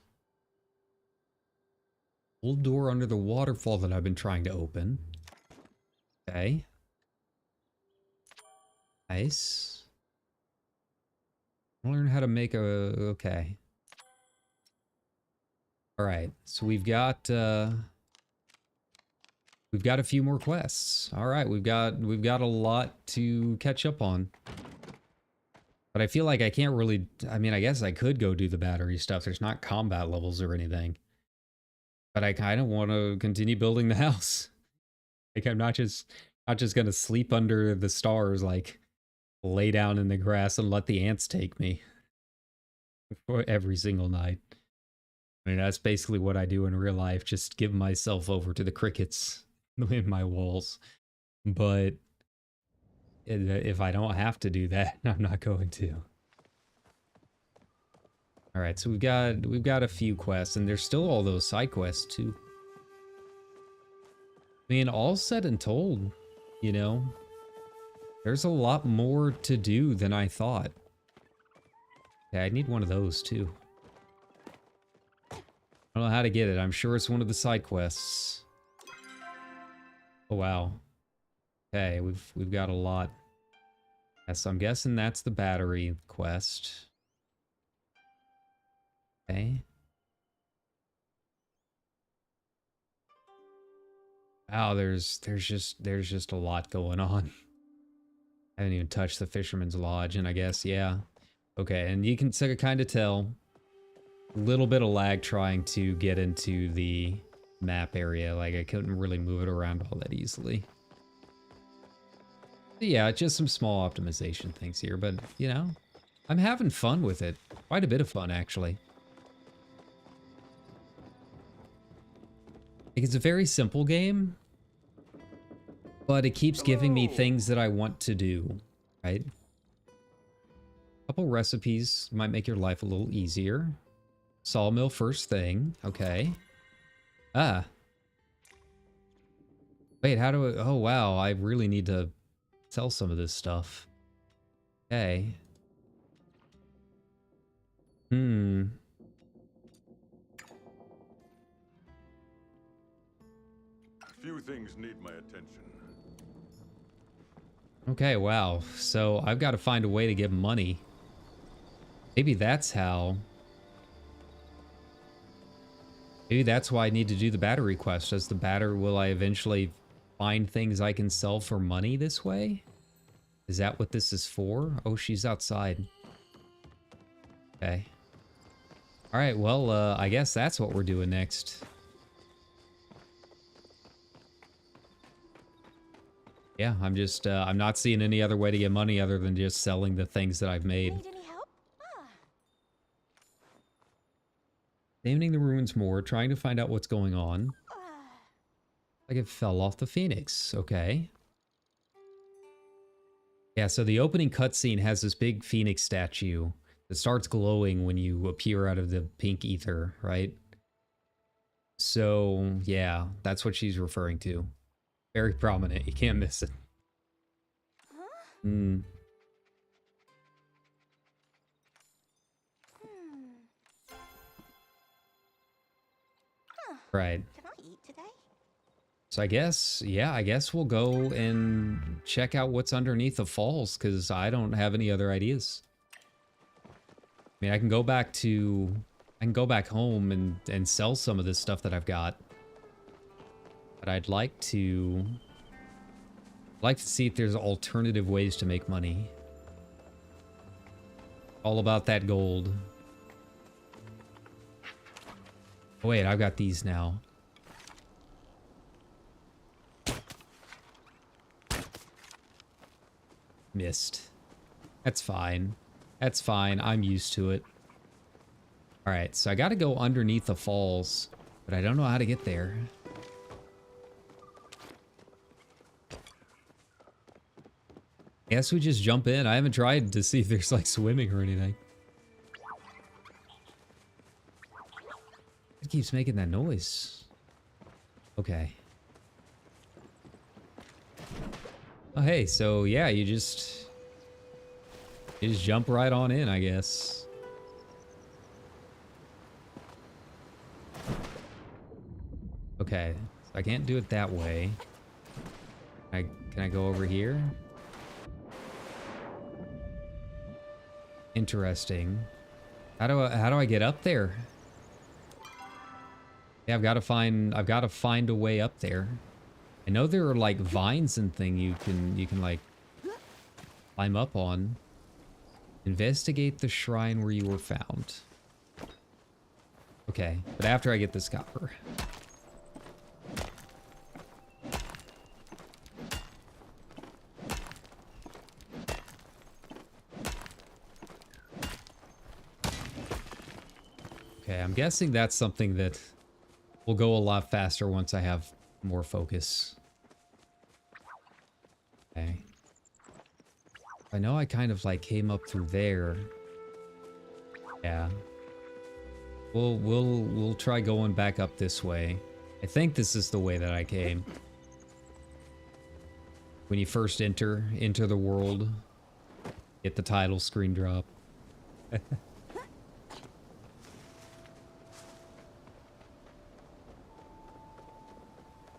A: Old door under the waterfall that I've been trying to open. Okay. Nice. Learn how to make a... Okay. Alright, so we've got a few more quests. Alright, we've got a lot to catch up on. But I feel like I can't really... I mean, I guess I could go do the battery stuff. There's not combat levels or anything. But I kind of want to continue building the house. Like, I'm not just gonna sleep under the stars, like, lay down in the grass and let the ants take me. For every single night. I mean, that's basically what I do in real life. Just give myself over to the crickets in my walls. But if I don't have to do that, I'm not going to. All right, so we've got a few quests, and there's still all those side quests too. I mean, all said and told, you know, there's a lot more to do than I thought. Yeah, I need one of those too. I don't know how to get it. I'm sure it's one of the side quests. Oh wow. Okay, we've got a lot. Yeah, so I'm guessing that's the battery quest. Okay. Wow, there's just a lot going on. I haven't even touched the Fisherman's Lodge, and I guess, yeah. Okay, and you can kind of tell a little bit of lag trying to get into the map area. Like, I couldn't really move it around all that easily. But yeah, just some small optimization things here, but, you know, I'm having fun with it. Quite a bit of fun, actually. Like, it's a very simple game, but it keeps giving me things that I want to do, right? A couple recipes might make your life a little easier. Sawmill first thing. Okay. Ah. Wait, how do I... Oh, wow. I really need to sell some of this stuff. Okay. Hmm.
B: Few things need my attention.
A: Okay, wow. So I've got to find a way to get money. Maybe that's how... Maybe that's why I need to do the battery quest. As the battery, will I eventually find things I can sell for money this way? Is that what this is for? Oh, she's outside. Okay. Alright, well, I guess that's what we're doing next. Yeah, I'm just, I'm not seeing any other way to get money other than just selling the things that I've made.
D: Need any help? Ah.
A: Examining the ruins more, trying to find out what's going on.
D: Ah.
A: Like it fell off the phoenix. Okay. Yeah, so the opening cutscene has this big phoenix statue that starts glowing when you appear out of the pink ether, right? So, yeah, that's what she's referring to. Very prominent. You can't miss it.
D: Huh?
A: Hmm.
D: Huh.
A: Right.
D: Can I eat today?
A: So I guess, yeah, I guess we'll go and check out what's underneath the falls, because I don't have any other ideas. I mean, I can go back home and sell some of this stuff that I've got. But I'd like to see if there's alternative ways to make money. All about that gold. Oh, wait, I've got these now. Missed. That's fine. That's fine. I'm used to it. Alright, so I gotta go underneath the falls, but I don't know how to get there. I guess we just jump in. I haven't tried to see if there's like swimming or anything. It keeps making that noise. Okay. Oh, hey, so yeah, you just jump right on in, I guess. Okay, so I can't do it that way. Can I go over here? Interesting. How do I get up there? Yeah, I've got to find a way up there. I know there are like vines and thing you can like climb up on. Investigate the shrine where you were found. Okay, but after I get this copper. Okay, I'm guessing that's something that will go a lot faster once I have more focus. Okay. I know I kind of like came up through there. Yeah. We'll try going back up this way. I think this is the way that I came. When you first enter the world, get the title screen drop.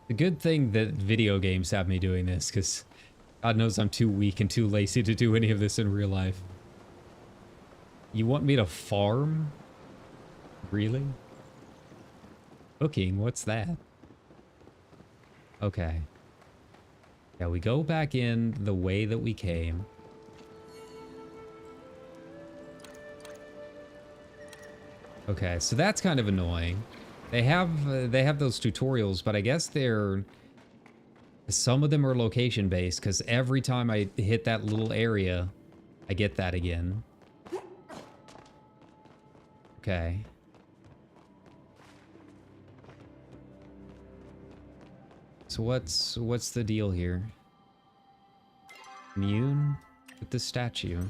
A: The good thing that video games have me doing this, because God knows I'm too weak and too lazy to do any of this in real life. You want me to farm? Really? Cooking? What's that? Okay. Yeah, we go back in the way that we came. Okay, so that's kind of annoying. They have those tutorials, but I guess some of them are location based, because every time I hit that little area, I get that again. Okay. So what's the deal here? Commune with the statue.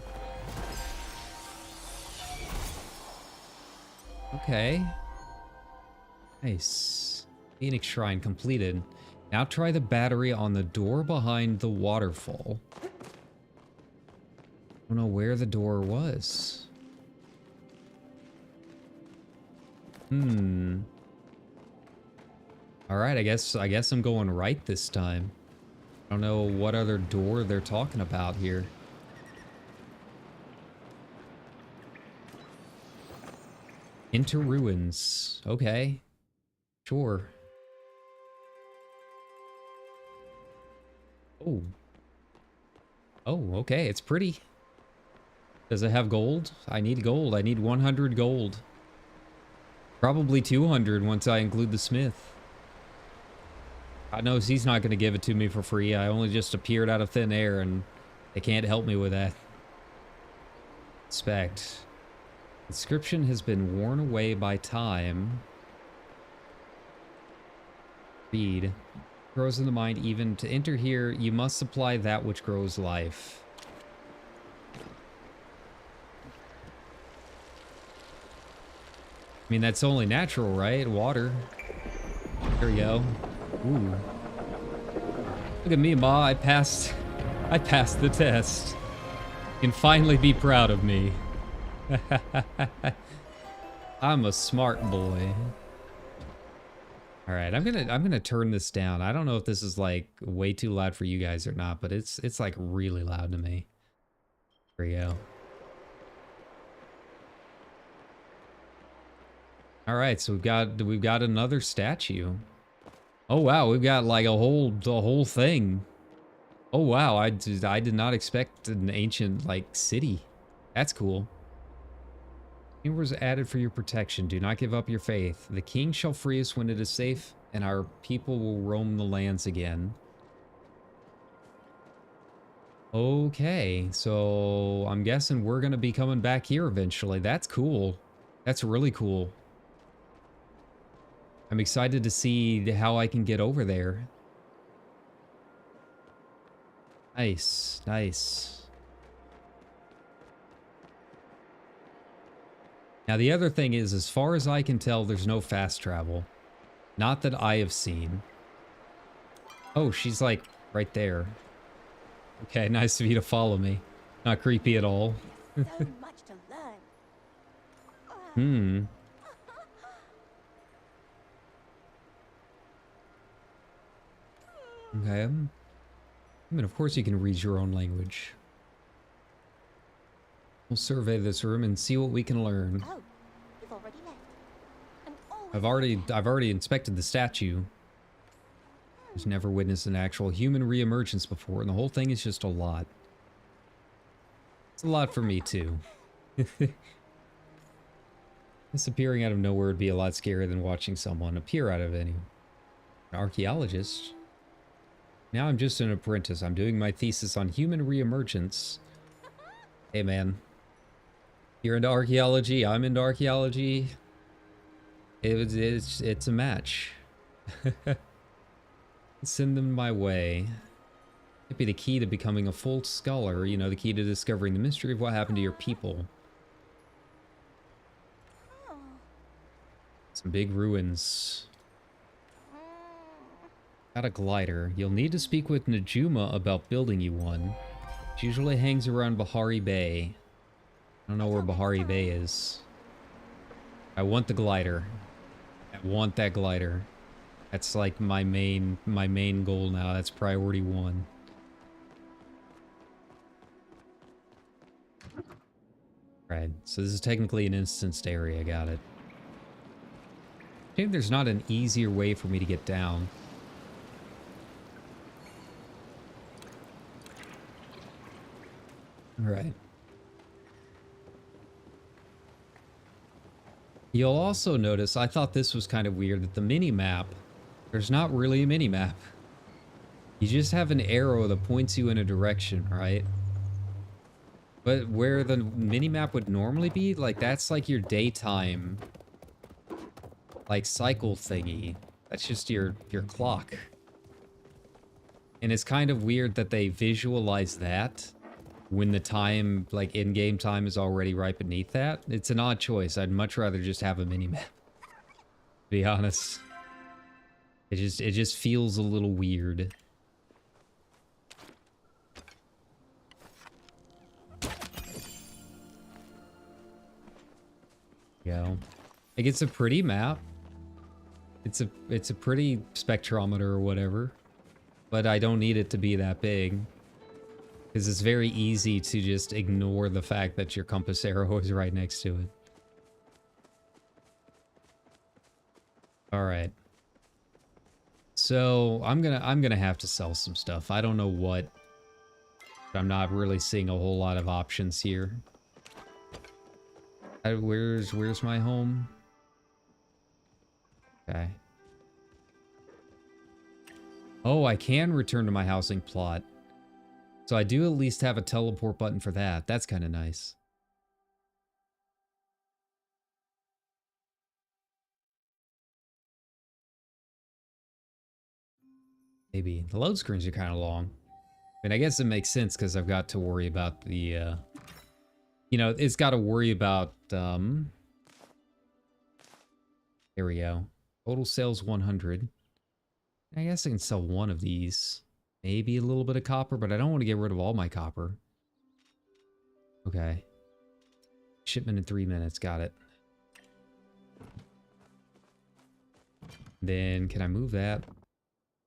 A: Okay. Nice. Phoenix Shrine completed. Now try the battery on the door behind the waterfall. I don't know where the door was. Alright, I guess I'm going right this time. I don't know what other door they're talking about here. Into ruins. Okay. Sure. Oh. Oh, okay, it's pretty. Does it have gold? I need gold. I need 100 gold. Probably 200 once I include the smith. God knows he's not going to give it to me for free. I only just appeared out of thin air and they can't help me with that. Inspect. Inscription has been worn away by time. Read. Grows in the mind. Even to enter here, you must supply that which grows life. I mean, that's only natural, right? Water. There we go. Ooh. Look at me, Ma. I passed the test. You can finally be proud of me. I'm a smart boy. All right, I'm gonna turn this down. I don't know if this is like way too loud for you guys or not, but it's like really loud to me. There we go. All right, so we've got another statue. Oh wow, we've got like the whole thing. Oh wow, I did not expect an ancient like city. That's cool. It was added for your protection. Do not give up your faith. The king shall free us when it is safe, and our people will roam the lands again. Okay, so I'm guessing we're gonna be coming back here eventually. That's cool. That's really cool. I'm excited to see how I can get over there. Nice, nice. Now the other thing is, as far as I can tell, there's no fast travel. Not that I have seen. Oh, she's like right there. Okay, nice of you to follow me. Not creepy at all.
D: So much to learn.
A: Hmm. Okay. I mean, of course you can read your own language. We'll survey this room and see what we can learn.
D: Oh, you've already left. I'm
A: I've already inspected the statue. I've never witnessed an actual human reemergence before, and the whole thing is just a lot. It's a lot for me too. This appearing out of nowhere would be a lot scarier than watching someone appear out of any. An archaeologist? Now I'm just an apprentice. I'm doing my thesis on human reemergence. Hey man. You're into archaeology, I'm into archaeology. It's a match. Send them my way. Might be the key to becoming a full scholar, you know, the key to discovering the mystery of what happened to your people. Some big ruins. Got a glider. You'll need to speak with Najuma about building you one. It usually hangs around Bahari Bay. I don't know where Bahari Bay is. I want the glider. I want that glider. That's like my main goal now. That's priority 1. Right, so this is technically an instanced area, got it. I think there's not an easier way for me to get down. Alright. You'll also notice, I thought this was kind of weird, that the mini-map, there's not really a mini-map. You just have an arrow that points you in a direction, right? But where the mini-map would normally be, like, that's like your daytime, like, cycle thingy. That's just your clock. And it's kind of weird that they visualize that when the time, like, in-game time is already right beneath that. It's an odd choice. I'd much rather just have a mini-map, to be honest. It just feels a little weird. Go. Like, it's a pretty map. It's a pretty spectrometer or whatever. But I don't need it to be that big. Because it's very easy to just ignore the fact that your compass arrow is right next to it. Alright. So, I'm gonna have to sell some stuff. I don't know what. But I'm not really seeing a whole lot of options here. Where's my home? Okay. Oh, I can return to my housing plot. So I do at least have a teleport button for that. That's kind of nice. Maybe. The load screens are kind of long. I mean, I guess it makes sense because I've got to worry about the, you know, it's got to worry about, there we go. Total sales 100. I guess I can sell one of these. Maybe a little bit of copper, but I don't want to get rid of all my copper. Okay. Shipment in 3 minutes. Got it. Then, can I move that?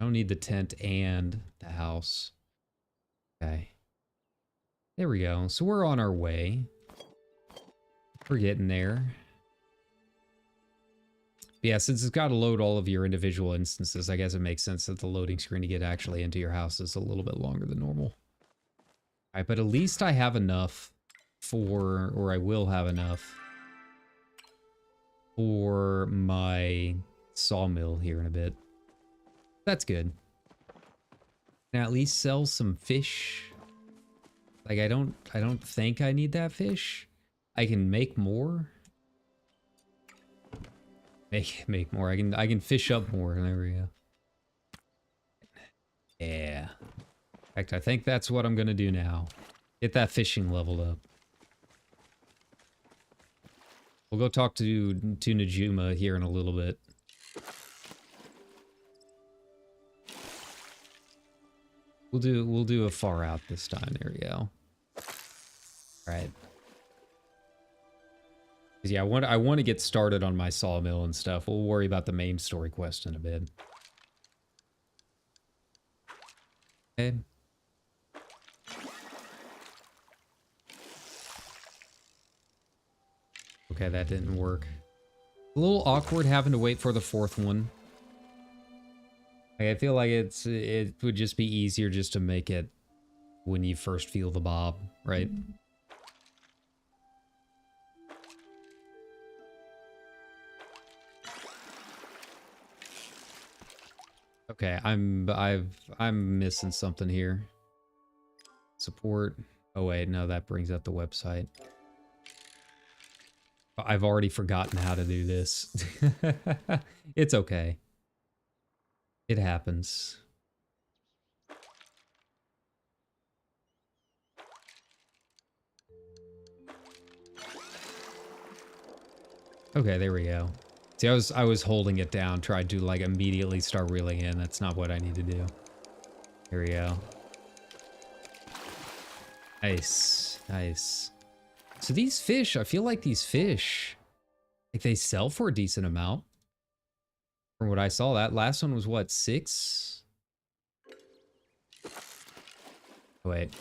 A: I don't need the tent and the house. Okay. There we go. So we're on our way. We're getting there. But yeah, since it's got to load all of your individual instances, I guess it makes sense that the loading screen to get actually into your house is a little bit longer than normal. All right, but at least I have enough for, or I will have enough for my sawmill here in a bit. That's good. Can I at least sell some fish? Like, I don't think I need that fish. I can make more. Make more. I can fish up more. There we go. Yeah. In fact, I think that's what I'm gonna do now. Get that fishing leveled up. We'll go talk to Najuma here in a little bit. We'll do a far out this time. There we go. All right. Yeah, I want to get started on my sawmill and stuff. We'll worry about the main story quest in a bit. Okay. Okay, that didn't work. A little awkward having to wait for the fourth one. I feel like it would just be easier just to make it when you first feel the bob, right? Okay, I'm missing something here. Support. Oh wait, no, that brings up the website. I've already forgotten how to do this. It's okay. It happens. Okay, there we go. See, I was holding it down, tried to like immediately start reeling in. That's not what I need to do. Here we go. Nice, nice. So these fish, I feel like these fish, like they sell for a decent amount. From what I saw, that last one was what, 6? Oh, wait.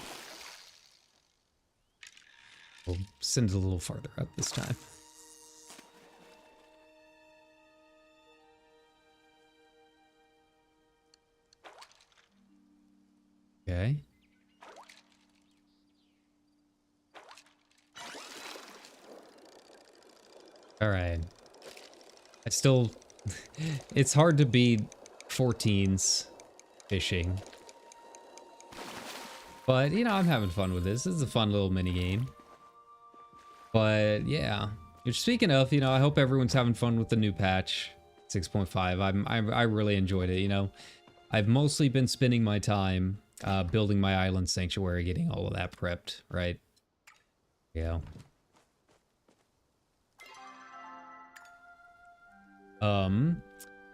A: We'll send it a little farther up this time. Okay. All right. I still, it's hard to beat 14s fishing. But, you know, I'm having fun with this. This is a fun little mini game. But, yeah. Speaking of, you know, I hope everyone's having fun with the new patch 6.5. I really enjoyed it, you know. I've mostly been spending my time building my island sanctuary, getting all of that prepped, right? Yeah.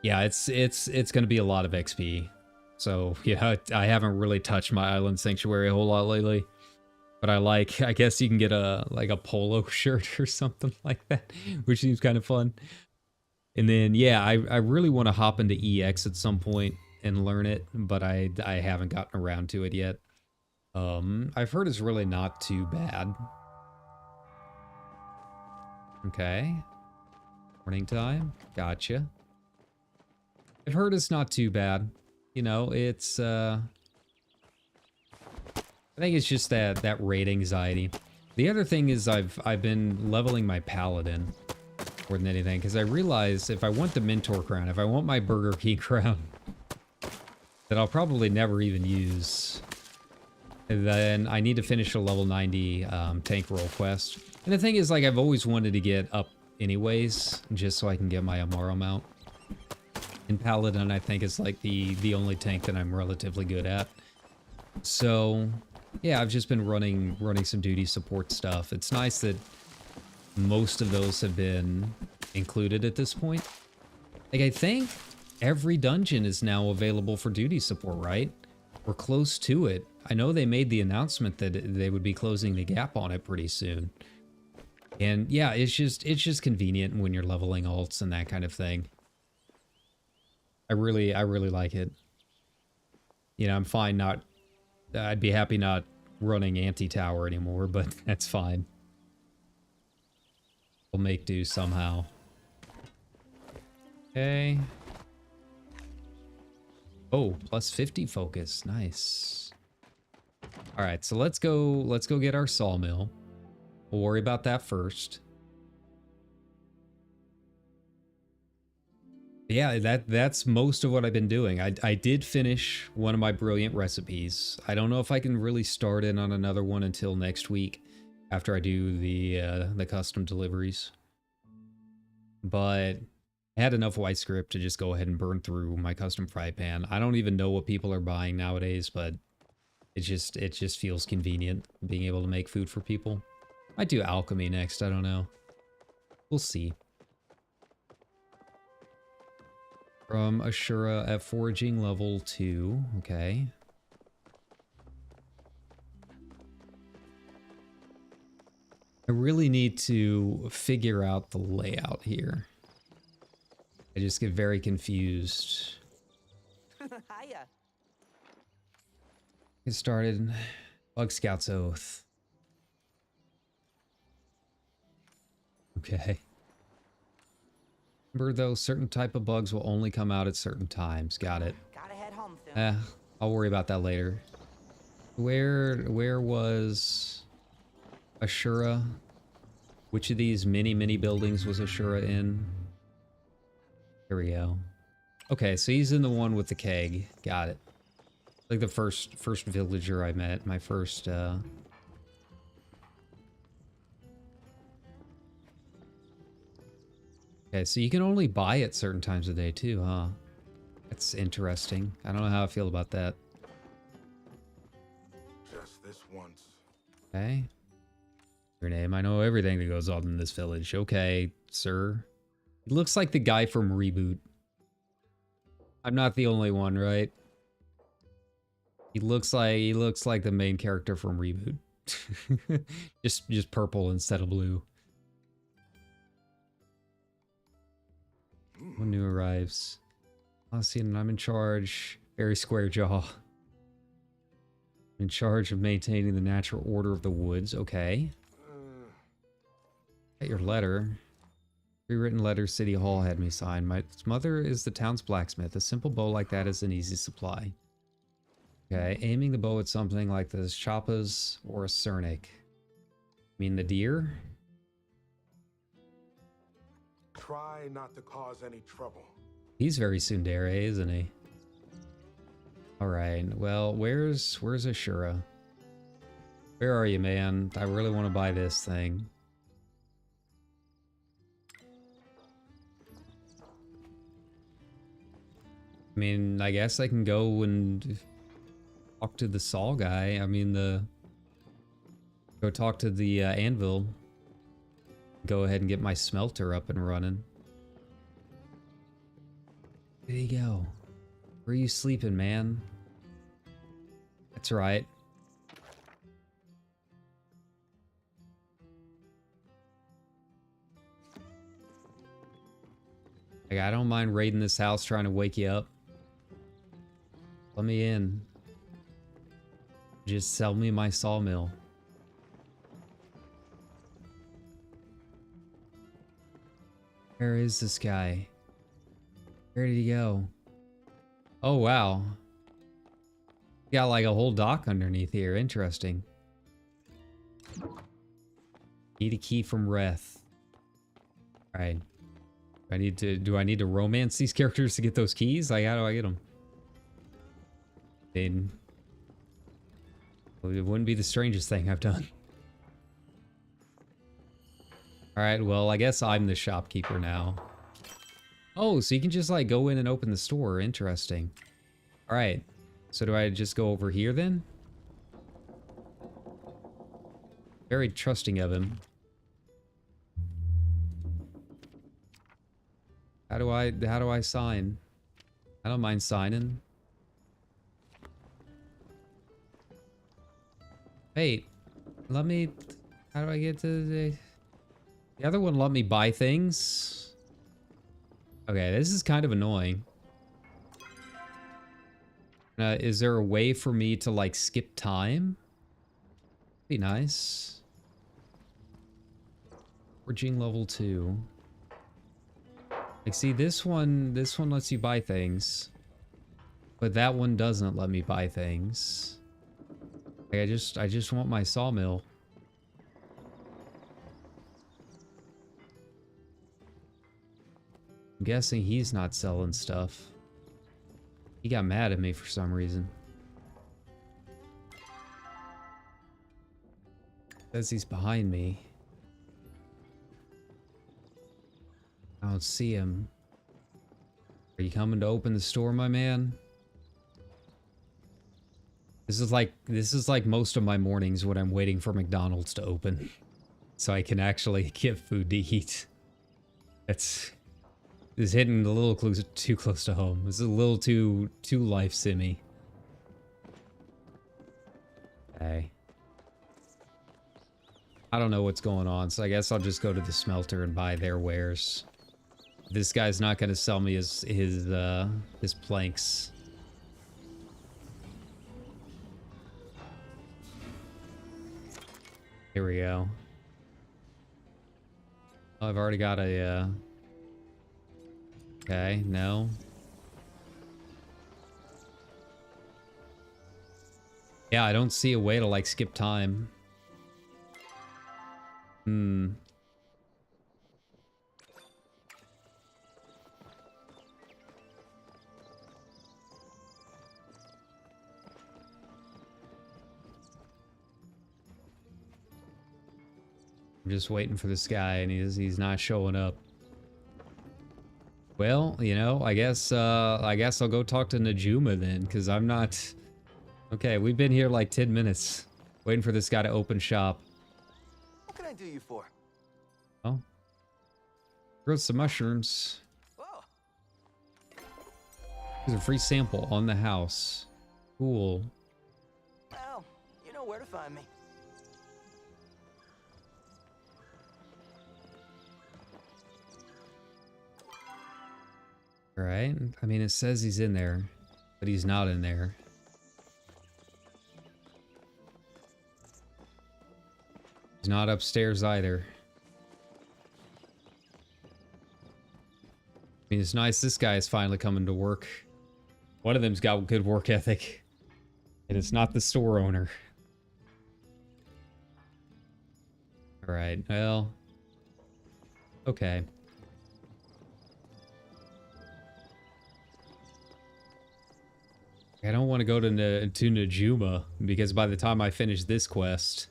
A: Yeah, it's gonna be a lot of XP. So yeah, I haven't really touched my island sanctuary a whole lot lately. But I guess you can get a like a polo shirt or something like that, which seems kind of fun. And then yeah, I really want to hop into EX at some point and learn it, but I haven't gotten around to it yet. I've heard it's really not too bad. Okay. Morning time. Gotcha. I've heard it's not too bad. You know, it's I think it's just that raid anxiety. The other thing is I've been leveling my paladin more than anything, because I realize if I want the mentor crown, if I want my Burger King crown, that I'll probably never even use, then I need to finish a level 90 tank roll quest. And the thing is, like, I've always wanted to get up anyways, just so I can get my Amaro mount. And Paladin, I think, is like the only tank that I'm relatively good at. So, yeah, I've just been running some duty support stuff. It's nice that most of those have been included at this point. Like, I think every dungeon is now available for duty support, right? We're close to it. I know they made the announcement that they would be closing the gap on it pretty soon. And yeah, it's just convenient when you're leveling alts and that kind of thing. I really like it. You know, I'm fine not, I'd be happy not running anti-tower anymore, but that's fine. We'll make do somehow. Okay. Oh, plus 50 focus. Nice. All right, so let's go get our sawmill. We'll worry about that first. Yeah, that's most of what I've been doing. I did finish one of my brilliant recipes. I don't know if I can really start in on another one until next week, after I do the custom deliveries. But I had enough white script to just go ahead and burn through my custom fry pan. I don't even know what people are buying nowadays, but it just feels convenient being able to make food for people. Might do alchemy next, I don't know. We'll see. From Ashura at foraging level 2, okay. I really need to figure out the layout here. I just get very confused.
C: Hiya.
A: Get started. Bug Scout's Oath. Okay. Remember though, certain type of bugs will only come out at certain times. Got it.
C: Gotta head home soon.
A: I'll worry about that later. Where was Ashura? Which of these mini buildings was Ashura in? Here we go. Okay, so he's in the one with the keg. Got it. Like the first villager I met. My first, Okay, so you can only buy it certain times of day too, huh? That's interesting. I don't know how I feel about that.
B: Just this once.
A: Okay. Your name. I know everything that goes on in this village. Okay, sir. He looks like the guy from Reboot. I'm not the only one, right? He looks like the main character from Reboot. just purple instead of blue. When new arrives. Austin, I'm in charge. Very square jaw. I'm in charge of maintaining the natural order of the woods. Okay. Got your letter. Rewritten letter City Hall had me sign. My mother is the town's blacksmith. A simple bow like that is an easy supply. Okay, aiming the bow at something like the choppas or a cernic. Mean the deer?
B: Try not to cause any trouble.
A: He's very tsundere, isn't he? Alright, well, where's Ashura? Where are you, man? I really want to buy this thing. I mean, I guess I can go and talk to the Saw guy. I mean, go talk to the anvil. Go ahead and get my smelter up and running. There you go. Where are you sleeping, man? That's right. Like, I don't mind raiding this house trying to wake you up. Let me in. Just sell me my sawmill. Where is this guy? Where did he go? Oh, wow. Got like a whole dock underneath here. Interesting. Need a key from Reth. Alright. Do I need to romance these characters to get those keys? Like, how do I get them? It wouldn't be the strangest thing I've done. Alright, well, I guess I'm the shopkeeper now. Oh, so you can just, like, go in and open the store. Interesting. Alright. So do I just go over here, then? Very trusting of him. How do I sign? I don't mind signing. Wait. Let me... How do I get to the other one let me buy things? Okay, this is kind of annoying. Is there a way for me to, like, skip time? Be nice. Forging level 2. Like, see, this one lets you buy things. But that one doesn't let me buy things. Like, I just want my sawmill. I'm guessing he's not selling stuff. He got mad at me for some reason. Says he's behind me. I don't see him. Are you coming to open the store, my man? This is like most of my mornings when I'm waiting for McDonald's to open. So I can actually get food to eat. This is hitting a little too close to home. This is a little too life simmy. Okay. I don't know what's going on, so I guess I'll just go to the smelter and buy their wares. This guy's not gonna sell me his planks. Here we go. Oh, I've already got a, okay, no. Yeah, I don't see a way to, like, skip time. Hmm. I'm just waiting for this guy, and he's not showing up. Well, you know, I guess I'll go talk to Najuma then, because I'm not... Okay, we've been here like 10 minutes, waiting for this guy to open shop.
C: What can I do you for?
A: Oh. Grow some mushrooms.
C: Oh,
A: There's a free sample on the house. Cool.
C: well, you know where to find me.
A: Alright. I mean, it says he's in there, but he's not in there. He's not upstairs either. I mean, it's nice this guy is finally coming to work. One of them's got good work ethic. And it's not the store owner. Alright, well... Okay. I don't want to go to Najuma, because by the time I finish this quest,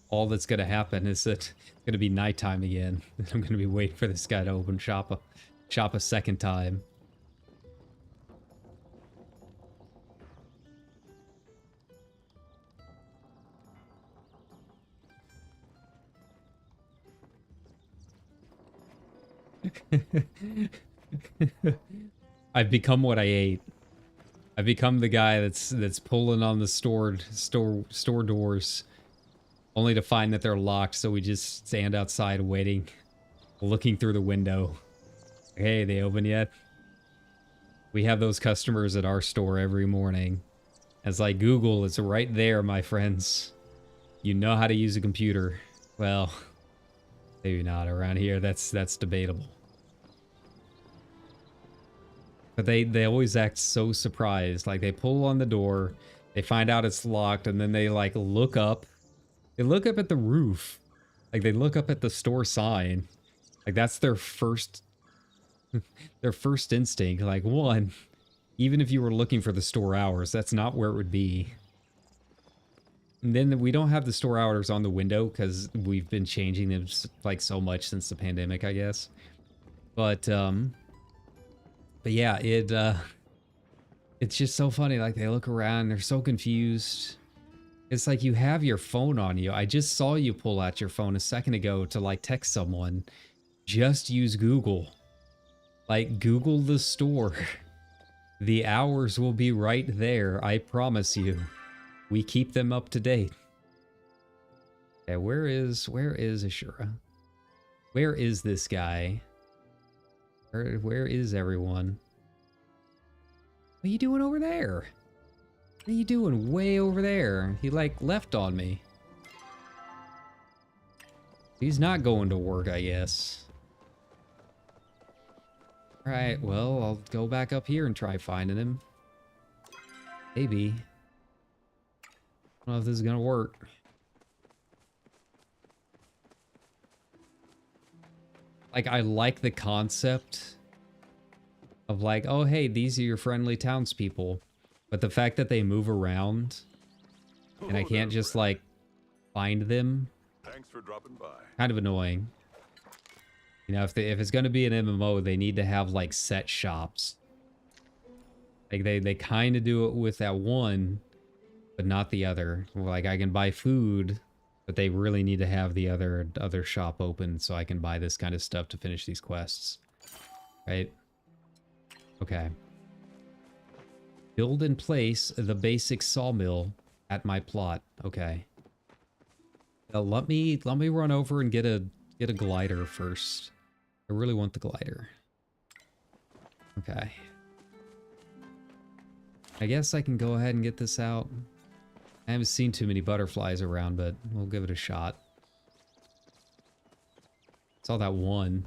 A: all that's going to happen is that it's going to be nighttime again. I'm going to be waiting for this guy to open shop a second time. I've become what I ate. I've become the guy that's pulling on the store doors, only to find that they're locked. So we just stand outside waiting, looking through the window. Hey, they open yet? We have those customers at our store every morning. It's like Google, it's right there, my friends. You know how to use a computer. Well, maybe not around here. That's debatable. But they always act so surprised. Like, they pull on the door, they find out it's locked, and then they, like, look up. They look up at the roof. Like, they look up at the store sign. Like, that's their first... their first instinct. Like, one, even if you were looking for the store hours, that's not where it would be. And then we don't have the store hours on the window, because we've been changing them, like, so much since the pandemic, I guess. But yeah, it's just so funny. Like, they look around, they're so confused. It's like you have your phone on you. I just saw you pull out your phone a second ago to, like, text someone. Just use Google. Like, Google the store. The hours will be right there, I promise you. We keep them up to date. Okay, where is Ashura? Where is this guy? Where is everyone? What are you doing over there? What are you doing way over there? He, like, left on me. He's not going to work, I guess. Alright, well, I'll go back up here and try finding him. Maybe. I don't know if this is gonna work. Like, I like the concept of, like, oh, hey, these are your friendly townspeople. But the fact that they move around and I can't just, like, find them.
B: Thanks for dropping by.
A: Kind of annoying. You know, if it's going to be an MMO, they need to have, like, set shops. Like, they kind of do it with that one, but not the other. Like, I can buy food, but they really need to have the other shop open so I can buy this kind of stuff to finish these quests. Right? Okay. Build and place the basic sawmill at my plot. Okay. Let me run over and get a glider first. I really want the glider. Okay. I guess I can go ahead and get this out. I haven't seen too many butterflies around, but we'll give it a shot. Saw that one.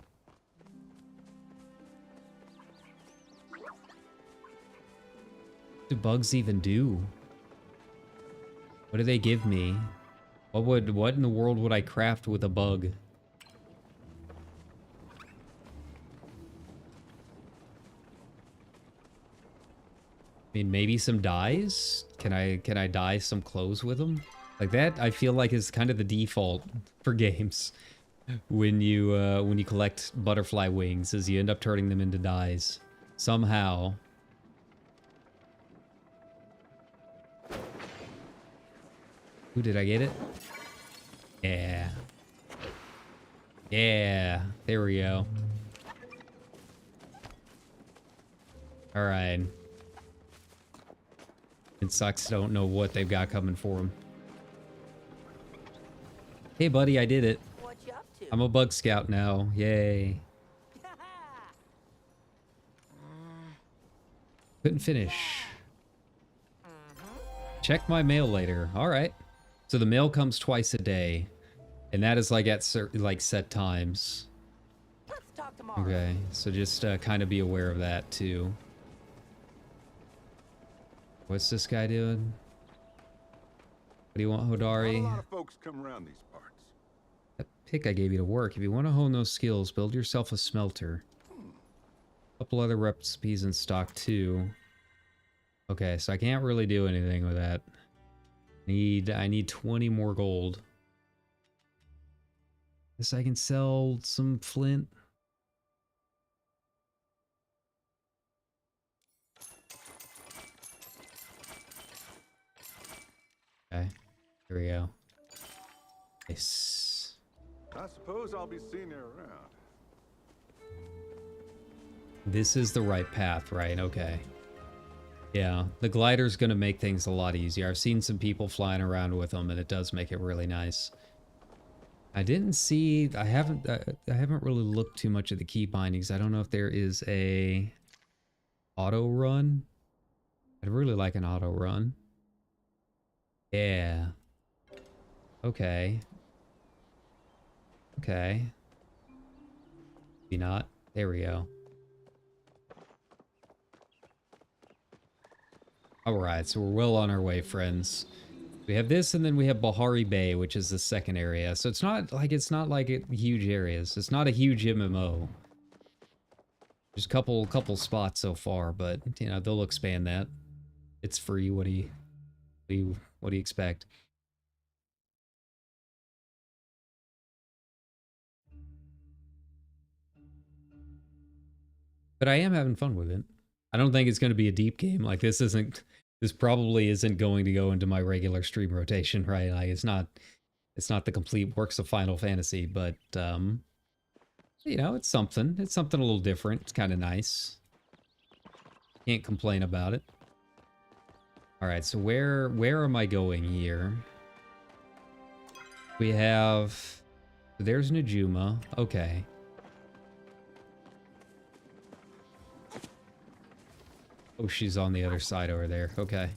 A: What do bugs even do? What do they give me? What in the world would I craft with a bug? I mean, maybe some dyes? Can I dye some clothes with them? Like that, I feel like is kind of the default for games. When you collect butterfly wings, is you end up turning them into dyes. Somehow. Ooh, did I get it? Yeah. Yeah. There we go. Alright. Insects don't know what they've got coming for them. Hey, buddy, I did it.
C: What you up to?
A: I'm a bug scout now. Yay. Couldn't finish. Check my mail later. All right. So the mail comes twice a day, and that is like at set times.
C: Let's talk tomorrow.
A: Okay, so just kind of be aware of that too. What's this guy doing? What do you want, Hodari?
B: A lot of folks come around these parts.
A: That pick I gave you to work. If you want to hone those skills, build yourself a smelter. A couple other recipes in stock too. Okay, so I can't really do anything with that. I need 20 more gold. Guess I can sell some flint. Okay, here we go. Nice.
B: I suppose I'll be seeing you around.
A: This is the right path, right? Okay. Yeah, the glider's gonna make things a lot easier. I've seen some people flying around with them, and it does make it really nice. I didn't see... I haven't really looked too much at the key bindings. I don't know if there is a auto run. I'd really like an auto run. Yeah. Okay. Okay. Maybe not. There we go. Alright, so we're well on our way, friends. We have this, and then we have Bahari Bay, which is the second area. So it's not like huge areas. It's not a huge MMO. There's a couple spots so far, but you know, they'll expand that. It's free. What do you expect? But I am having fun with it. I don't think it's going to be a deep game. Like this probably isn't going to go into my regular stream rotation, right? Like it's not the complete works of Final Fantasy, but you know, it's something. It's something a little different. It's kind of nice. Can't complain about it. All right, so where am I going here? We have... There's Najuma. Okay. Oh, she's on the other side over there. Okay.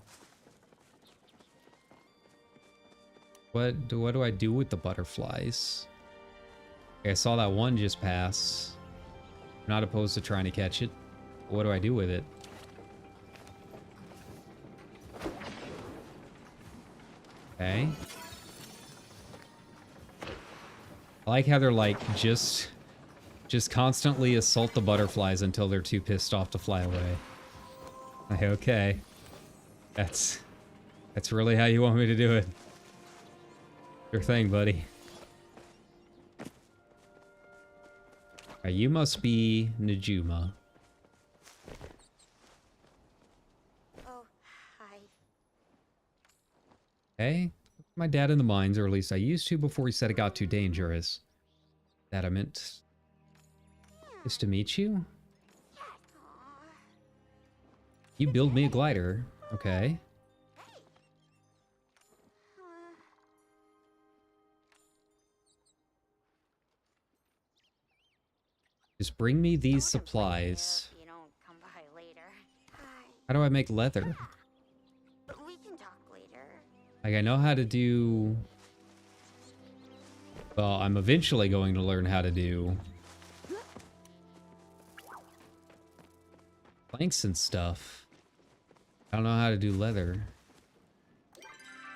A: What do I do with the butterflies? Okay, I saw that one just pass. I'm not opposed to trying to catch it. What do I do with it? Okay. I like how they're like just constantly assault the butterflies until they're too pissed off to fly away. Okay. That's really how you want me to do it. Your thing, buddy. Alright, you must be Najuma.
D: Oh, hi.
A: Okay. My dad in the mines, or at least I used to before he said it got too dangerous. That I meant. Nice to meet you. You build me a glider. Okay. Just bring me these supplies.
D: If you don't come by later.
A: How do I make leather?
D: We can talk later.
A: Like, I know how to do Well, I'm eventually going to learn how to do planks and stuff. I don't know how to do leather.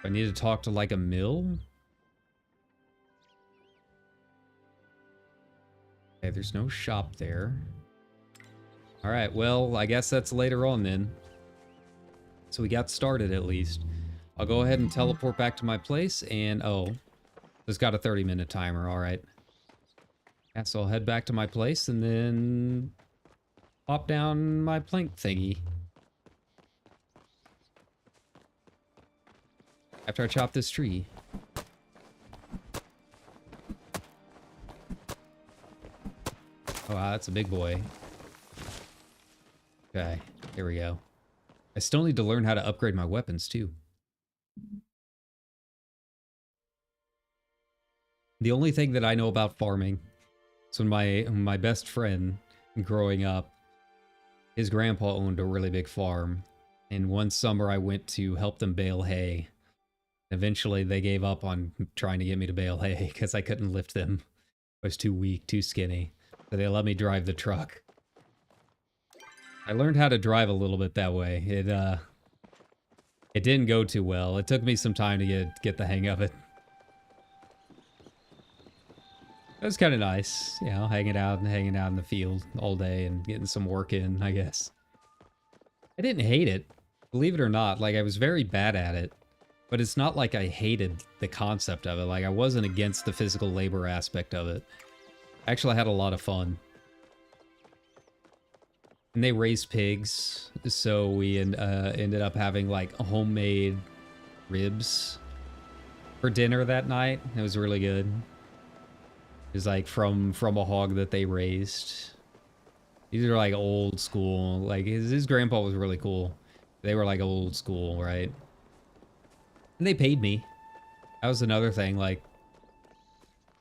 A: I need to talk to like a mill? Okay, there's no shop there. Alright, well, I guess that's later on then. So we got started at least. I'll go ahead and teleport back to my place and... oh, it's got a 30-minute timer, alright. Yeah, so I'll head back to my place and then... pop down my plank thingy. After I chop this tree. Oh wow, that's a big boy. Okay, here we go. I still need to learn how to upgrade my weapons too. The only thing that I know about farming, so my best friend growing up, his grandpa owned a really big farm, and one summer I went to help them bale hay. Eventually they gave up on trying to get me to bale hay because I couldn't lift them. I was too weak, too skinny. So they let me drive the truck. I learned how to drive a little bit that way. It didn't go too well. It took me some time to get the hang of it. It was kind of nice, you know, hanging out in the field all day and getting some work in, I guess. I didn't hate it, believe it or not. Like, I was very bad at it, but it's not like I hated the concept of it. Like, I wasn't against the physical labor aspect of it. Actually, I had a lot of fun. And they raised pigs, so we ended up having, like, homemade ribs for dinner that night. It was really good. It was, like, from a hog that they raised. These are, like, old school. Like, his grandpa was really cool. They were, like, old school, right? And they paid me. That was another thing, like...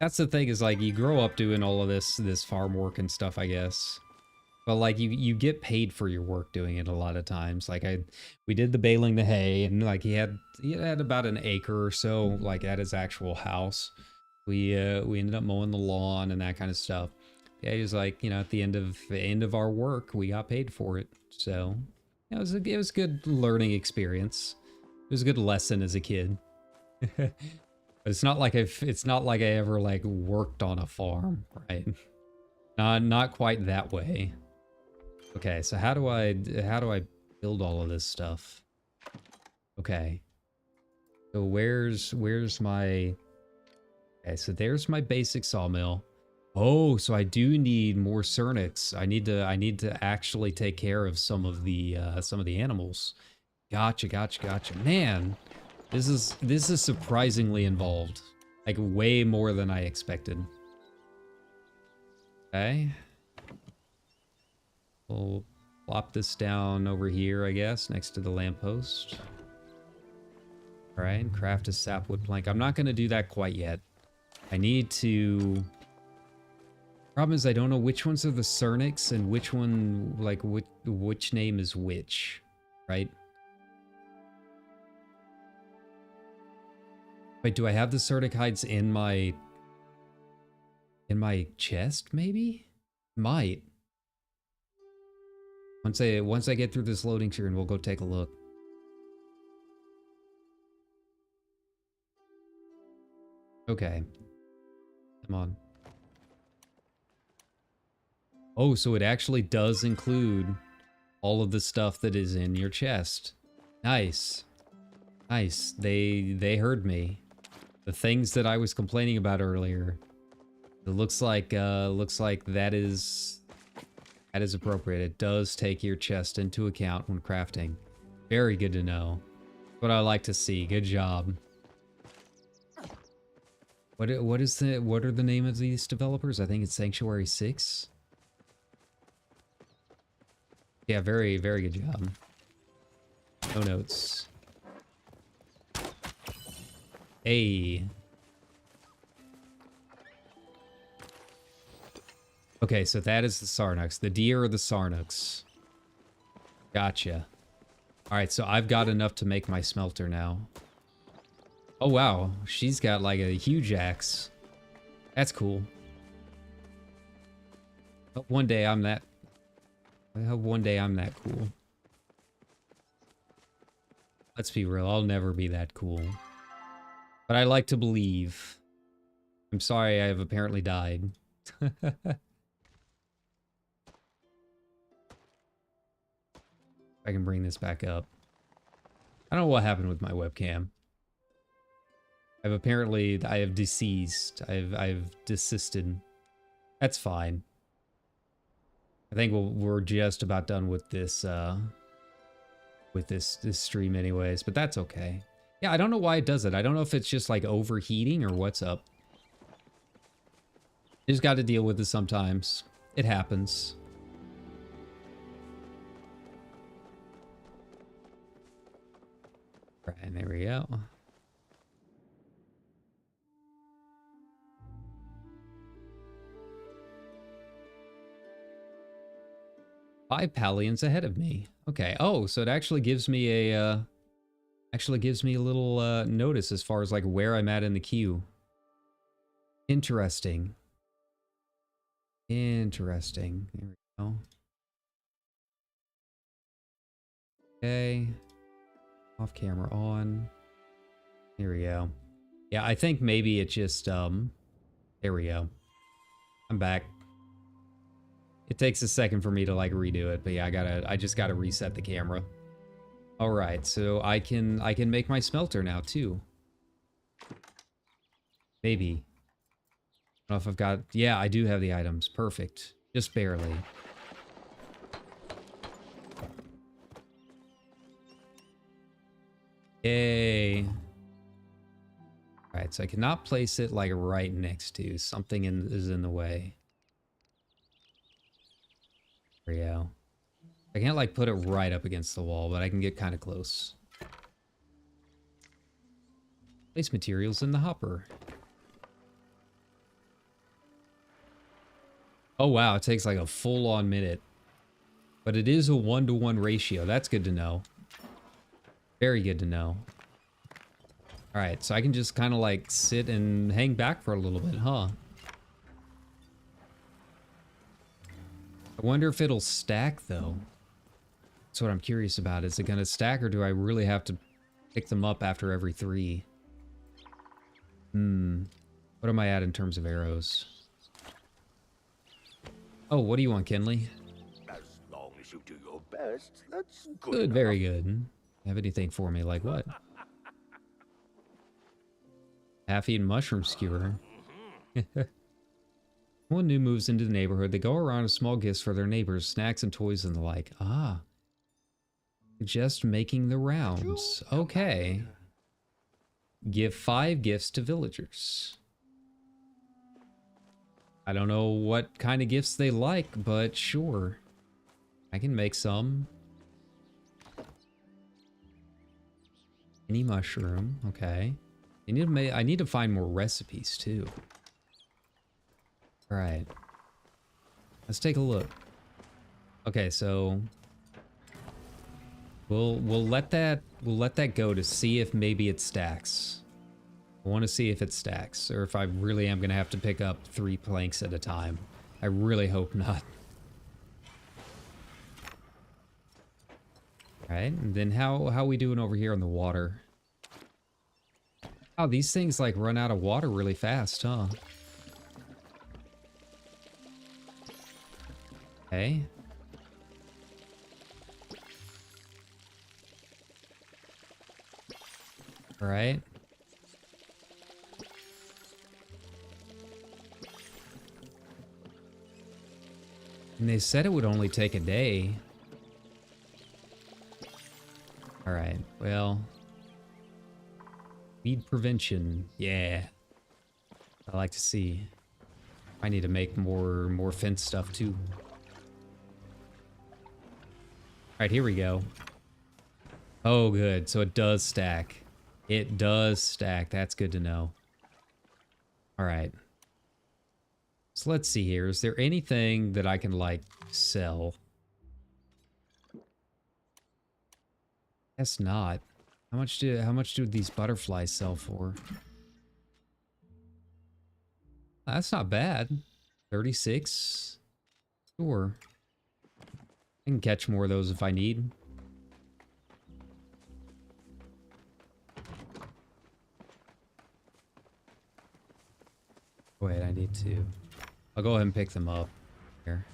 A: That's the thing, is, like, you grow up doing all of this farm work and stuff, I guess. But, like, you get paid for your work doing it a lot of times. Like, we did the baling the hay, and, like, he had about an acre or so, like, at his actual house. We ended up mowing the lawn and that kind of stuff. Yeah, he was like, you know, at the end of our work, we got paid for it. So, it was a good learning experience. It was a good lesson as a kid. But it's not like I ever, like, worked on a farm, right? Not quite that way. Okay, so how do I build all of this stuff? Okay. So where's my... Okay, so there's my basic sawmill. Oh, so I do need more Cernyx. I need to actually take care of some of the animals. Gotcha. Man, this is surprisingly involved. Like, way more than I expected. Okay. We'll plop this down over here, I guess, next to the lamppost. Alright, and craft a sapwood plank. I'm not going to do that quite yet. I need to... Problem is, I don't know which ones are the Cernyx and which one, like, which name is which, right? Wait, do I have the Cernyx hides in my chest, maybe? Might. Once I get through this loading screen, we'll go take a look. Okay. Come on. Oh, so it actually does include all of the stuff that is in your chest. Nice. Nice. They heard me. The things that I was complaining about earlier. It looks like that is appropriate. It does take your chest into account when crafting. Very good to know. What I like to see. Good job. What are the name of these developers? I think it's Sanctuary 6. Yeah, very good job. No notes. Hey. Okay, so that is the Sarnux. The deer or the Sarnux. Gotcha. Alright, so I've got enough to make my smelter now. Oh wow, she's got like a huge axe. That's cool. But one day I'm that... I hope one day I'm that cool. Let's be real, I'll never be that cool. But I like to believe. I'm sorry I have apparently died. I can bring this back up. I don't know what happened with my webcam. I have deceased. I've desisted. That's fine. I think we're just about done with this stream anyways, but that's okay. Yeah, I don't know why it does it. I don't know if it's just like overheating or what's up. You just got to deal with it sometimes. It happens. Right, and there we go. Five Palians ahead of me. Okay. Oh, so it actually gives me a little notice as far as like where I'm at in the queue. Interesting. Interesting. There we go. Okay. Off camera on. Here we go. Yeah, I think maybe it just there we go. I'm back. It takes a second for me to like redo it, but yeah, I just gotta reset the camera. Alright, so I can make my smelter now too. Maybe. I don't know if I've got... Yeah, I do have the items. Perfect. Just barely. Yay. Alright, so I cannot place it like right next to. Something is in the way. There we go. I can't like put it right up against the wall, but I can get kind of close. Place materials in the hopper. Oh wow, it takes like a full-on minute. But it is a 1-to-1 ratio. That's good to know. Very good to know. Alright, so I can just kind of like sit and hang back for a little bit, huh? I wonder if it'll stack though. That's what I'm curious about. Is it gonna stack or do I really have to pick them up after every 3? What am I at in terms of arrows? Oh, what do you want, Kenley?
B: As long as you do your best, that's good.
A: Good,
B: enough.
A: very good. Have anything for me, like what? Half-eaten mushroom skewer. One new moves into the neighborhood. They go around with small gifts for their neighbors, snacks and toys and the like. Ah. Just making the rounds. Okay. Give 5 gifts to villagers. I don't know what kind of gifts they like, but sure. I can make some. Any mushroom, okay. I need to find more recipes too. All right. Let's take a look. Okay, so we'll let that go to see if maybe it stacks. I want to see if it stacks, or if I really am going to have to pick up 3 planks at a time. I really hope not. Alright, and then how we doing over here on the water? Oh, these things like run out of water really fast, huh? Okay. Alright. And they said it would only take a day. Alright, well. Weed prevention. Yeah. I like to see. I need to make more fence stuff too. Alright, here we go. Oh, good. So it does stack. It does stack. That's good to know. Alright. So let's see here. Is there anything that I can, like, sell? Guess not. How much do these butterflies sell for? That's not bad. 36. Sure. I can catch more of those if I need. Wait, I need to... I'll go ahead and pick them up. Here.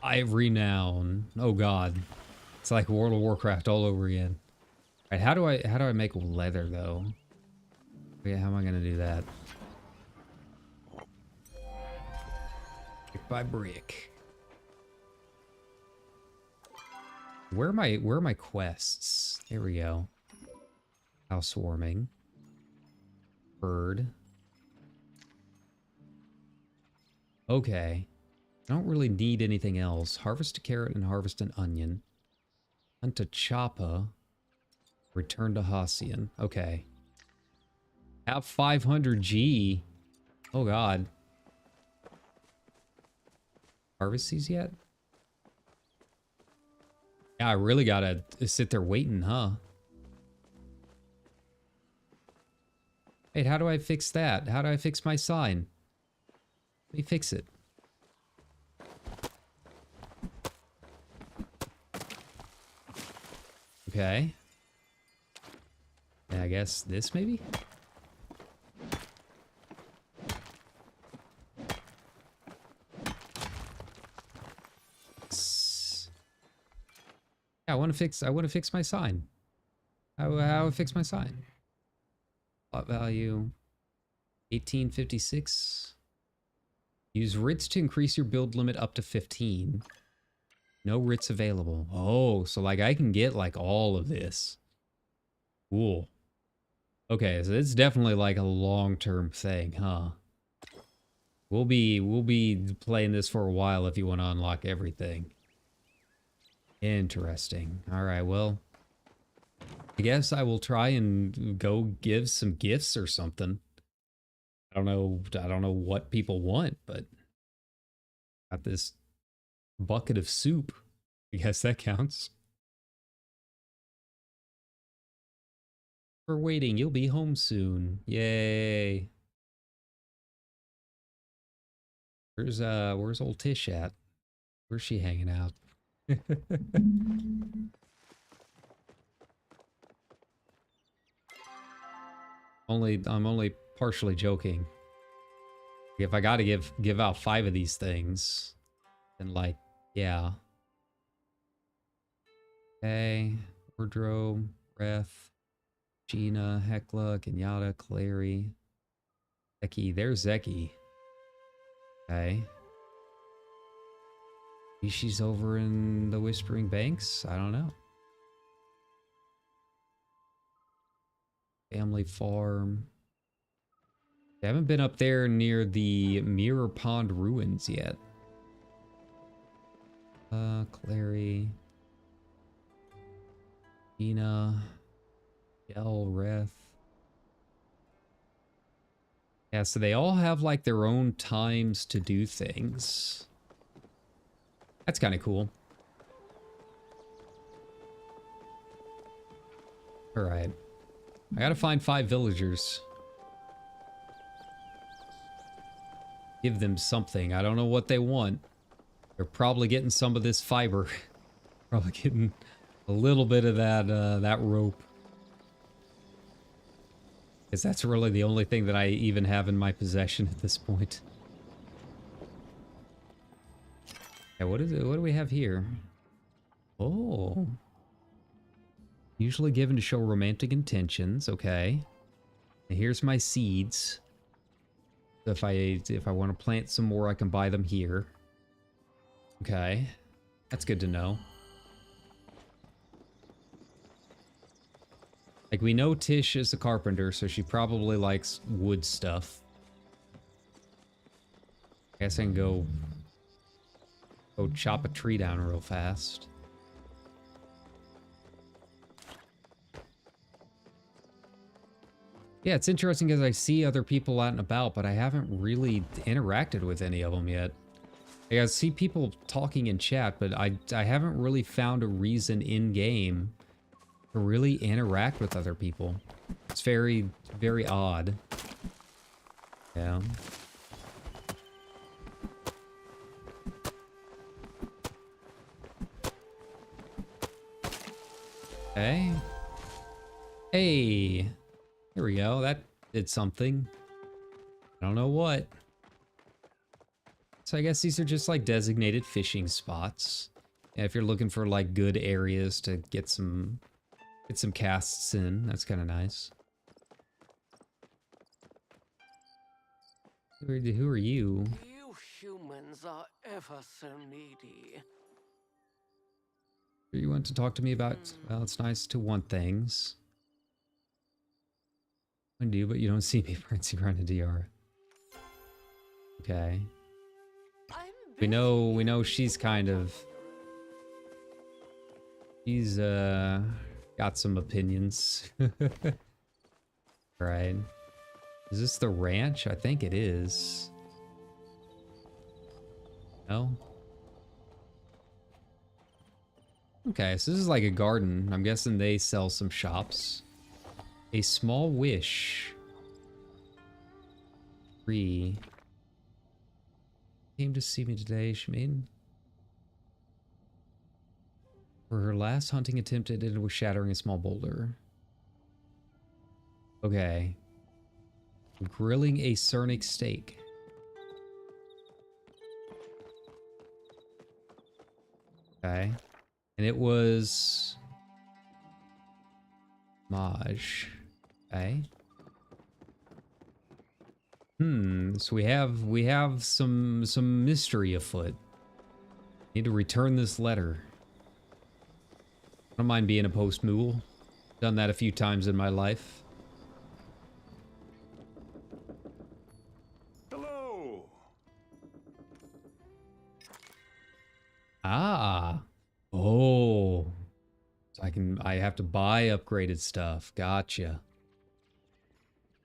A: Ivory Noun. Oh god. It's like World of Warcraft all over again. Alright, how do I make leather though? Okay, how am I gonna do that? Brick by brick. Where are my quests? There we go. Housewarming. Bird. Okay. I don't really need anything else. Harvest a carrot and harvest an onion. Hunt a choppa. Return to Hacian. Okay. Have 500 G. Oh god. Harvest these yet? Yeah, I really gotta sit there waiting, huh? Wait, how do I fix that? How do I fix my sign? Let me fix it. Okay. And I guess this maybe? Yeah, I want to fix my sign. How do I fix my sign? Plot value 1856. Use writs to increase your build limit up to 15. No writs available. Oh, so like I can get like all of this. Cool. Okay, so it's definitely like a long-term thing, huh? We'll be playing this for a while if you want to unlock everything. Interesting. All right, well, I guess I will try and go give some gifts or something. I don't know what people want, but got this bucket of soup. I guess that counts. For waiting, you'll be home soon. Yay. Where's old Tish at? Where's she hanging out? I'm only partially joking. If I gotta give out 5 of these things, then like, yeah. Okay, wardrobe, breath, Gina, Hecla, Kenyatta, Clary, Zeki. There's Zeki. Okay. Maybe she's over in the Whispering Banks? I don't know. Family farm. I haven't been up there near the Mirror Pond ruins yet. Clary. Gina. Del Reth. Yeah, so they all have like their own times to do things. That's kind of cool. Alright. I gotta find 5 villagers. Give them something. I don't know what they want. They're probably getting some of this fiber. Probably getting a little bit of that rope. Because that's really the only thing that I even have in my possession at this point. Yeah, what is it? What do we have here? Oh. Usually given to show romantic intentions. Okay. And here's my seeds. So if I want to plant some more, I can buy them here. Okay. That's good to know. Like, we know Tish is a carpenter, so she probably likes wood stuff. I guess I can go chop a tree down real fast. Yeah, it's interesting because I see other people out and about, but I haven't really interacted with any of them yet. Like, I see people talking in chat, but I haven't really found a reason in-game to really interact with other people. It's very, very odd. Yeah. Okay. Hey. There we go. That did something. I don't know what. So I guess these are just like designated fishing spots. And if you're looking for like good areas to get some casts in, that's kind of nice. Who are you?
E: You humans are ever so needy.
A: You want to talk to me about? Well, it's nice to want things. I do, but you don't see me prancing around a DR. Okay. We know she's kind of... She's, got some opinions. Right. Is this the ranch? I think it is. No? Okay, so this is like a garden. I'm guessing they sell some shops. A small wish. 3. Came to see me today, she mean. For her last hunting attempt, it ended with shattering a small boulder. Okay. Grilling a Cernic steak. Okay. And it was... Maj. Okay. So we have some mystery afoot. Need to return this letter. I don't mind being a post mule. Done that a few times in my life.
B: Hello.
A: Ah. Oh. So I have to buy upgraded stuff. Gotcha.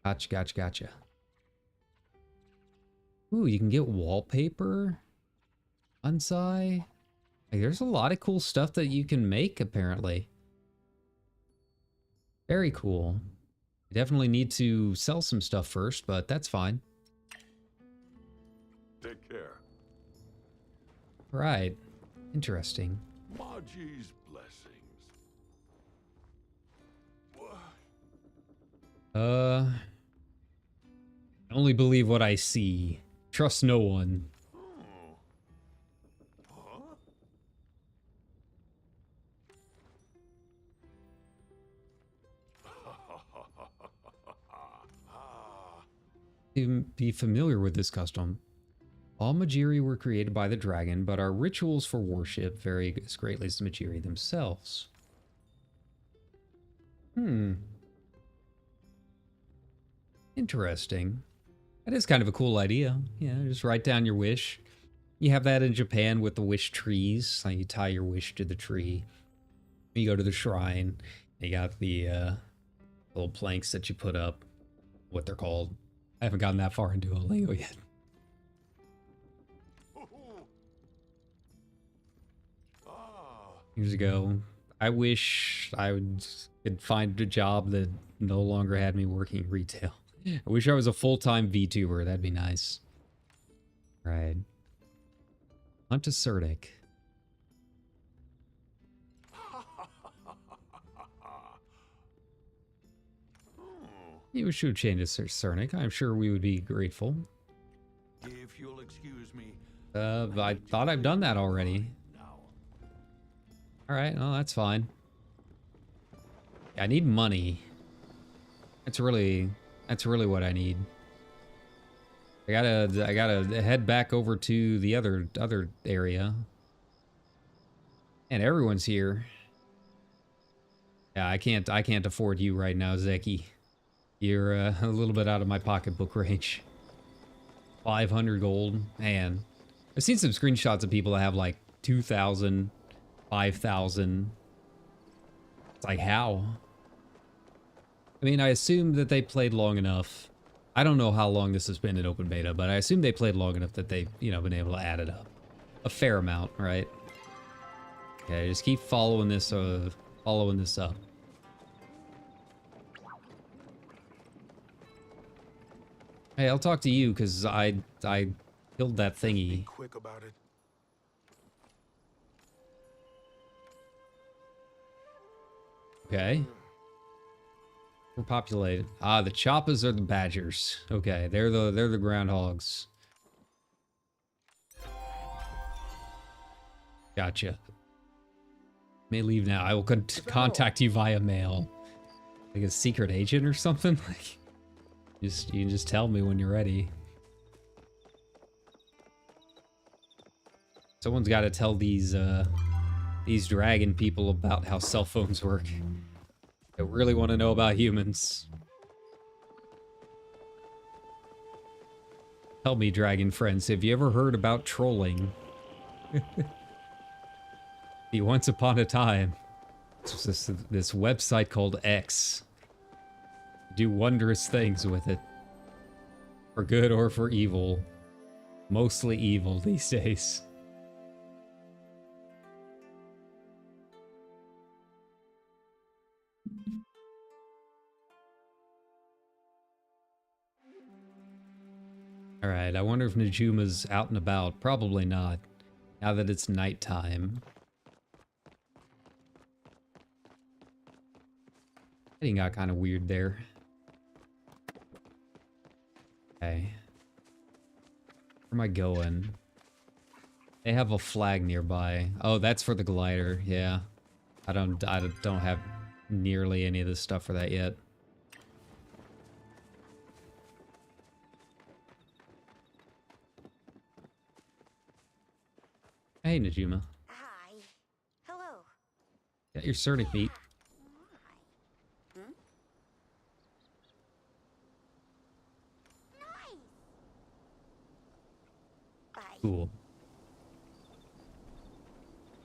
A: Gotcha. Ooh, you can get wallpaper. Bonsai. Like, there's a lot of cool stuff that you can make, apparently. Very cool. I definitely need to sell some stuff first, but that's fine.
B: Take care.
A: Right. Interesting.
B: Margie's blessings.
A: Only believe what I see. Trust no one. To be familiar with this custom, all Majiri were created by the dragon, but our rituals for worship vary as greatly as the Majiri themselves. Interesting. That is kind of a cool idea. Yeah, just write down your wish. You have that in Japan with the wish trees. Like you tie your wish to the tree. You go to the shrine. You got the little planks that you put up. What they're called. I haven't gotten that far into Duolingo yet. Years ago, I wish could find a job that no longer had me working retail. I wish I was a full-time VTuber. That'd be nice. Right. Hunt a Cerdic. You should change to Cernic. I'm sure we would be grateful.
B: If you'll excuse me.
A: I thought I've done that already. Alright, well, that's fine. Yeah, I need money. That's really what I need. I gotta head back over to the other area. And everyone's here. Yeah, I can't afford you right now, Zeki. You're a little bit out of my pocketbook range. 500 gold. Man. I've seen some screenshots of people that have like 2,000, 5,000. It's like, how? I mean, I assume that they played long enough. I don't know how long this has been in open beta, but I assume they played long enough that they've, you know, been able to add it up. A fair amount, right? Okay, just keep following this up. Hey, I'll talk to you because I killed that
B: Be
A: thingy.
B: quick about it.
A: Okay. We're populated. Ah, the Choppas are the Badgers. Okay, they're the groundhogs. Gotcha. May leave now. I will contact you via mail. Like a secret agent or something? Like, you can just tell me when you're ready. Someone's got to tell these dragon people about how cell phones work. I really want to know about humans. Tell me, dragon friends, have you ever heard about trolling? Once upon a time, this website called X. Do wondrous things with it. For good or for evil. Mostly evil these days. Alright, I wonder if Najuma's out and about. Probably not. Now that it's nighttime. It got kind of weird there. Okay. Where am I going? They have a flag nearby. Oh, that's for the glider. Yeah. I don't have nearly any of this stuff for that yet. Hey, Najuma.
D: Hi. Hello.
A: Got your Cernic meat.
D: Why? Hmm? Nice. Bye.
A: Cool.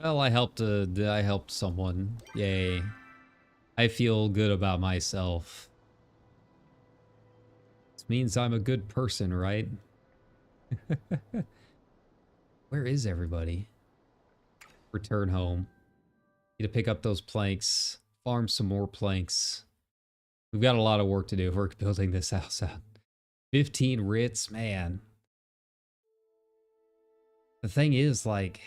A: Well, I helped someone. Yay. I feel good about myself. This means I'm a good person, right? Where is everybody? Return home. Need to pick up those planks. Farm some more planks. We've got a lot of work to do. We're building this house out. 15 writs, man. The thing is, like,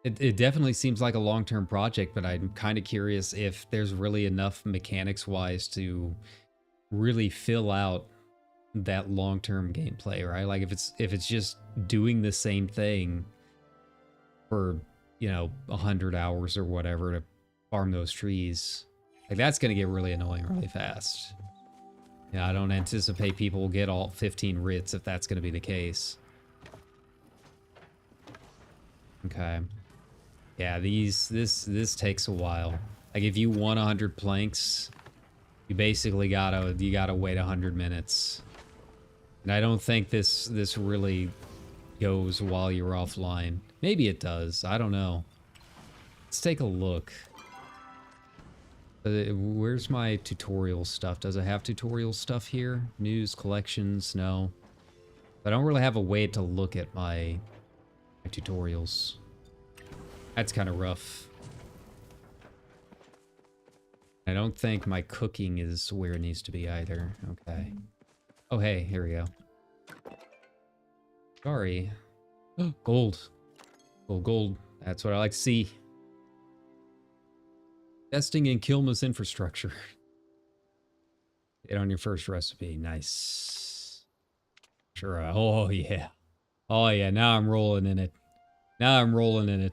A: it definitely seems like a long-term project, but I'm kind of curious if there's really enough mechanics-wise to really fill out that long-term gameplay, right? Like, if it's just doing the same thing for, you know, 100 hours or whatever to farm those trees, like, that's gonna get really annoying really fast. Yeah, I don't anticipate people will get all 15 writs if that's gonna be the case. Okay. Yeah, this takes a while. Like, if you want 100 planks, you basically gotta wait 100 minutes. And I don't think this really goes while you're offline. Maybe it does. I don't know. Let's take a look. Where's my tutorial stuff? Does it have tutorial stuff here? News, collections? No. I don't really have a way to look at my tutorials. That's kind of rough. I don't think my cooking is where it needs to be either. Okay. Oh, hey, here we go. Sorry. Gold. Gold. That's what I like to see. Testing in Kilma's infrastructure. Get on your first recipe. Nice. Sure. Oh, yeah. Oh, yeah. Now I'm rolling in it. Now I'm rolling in it.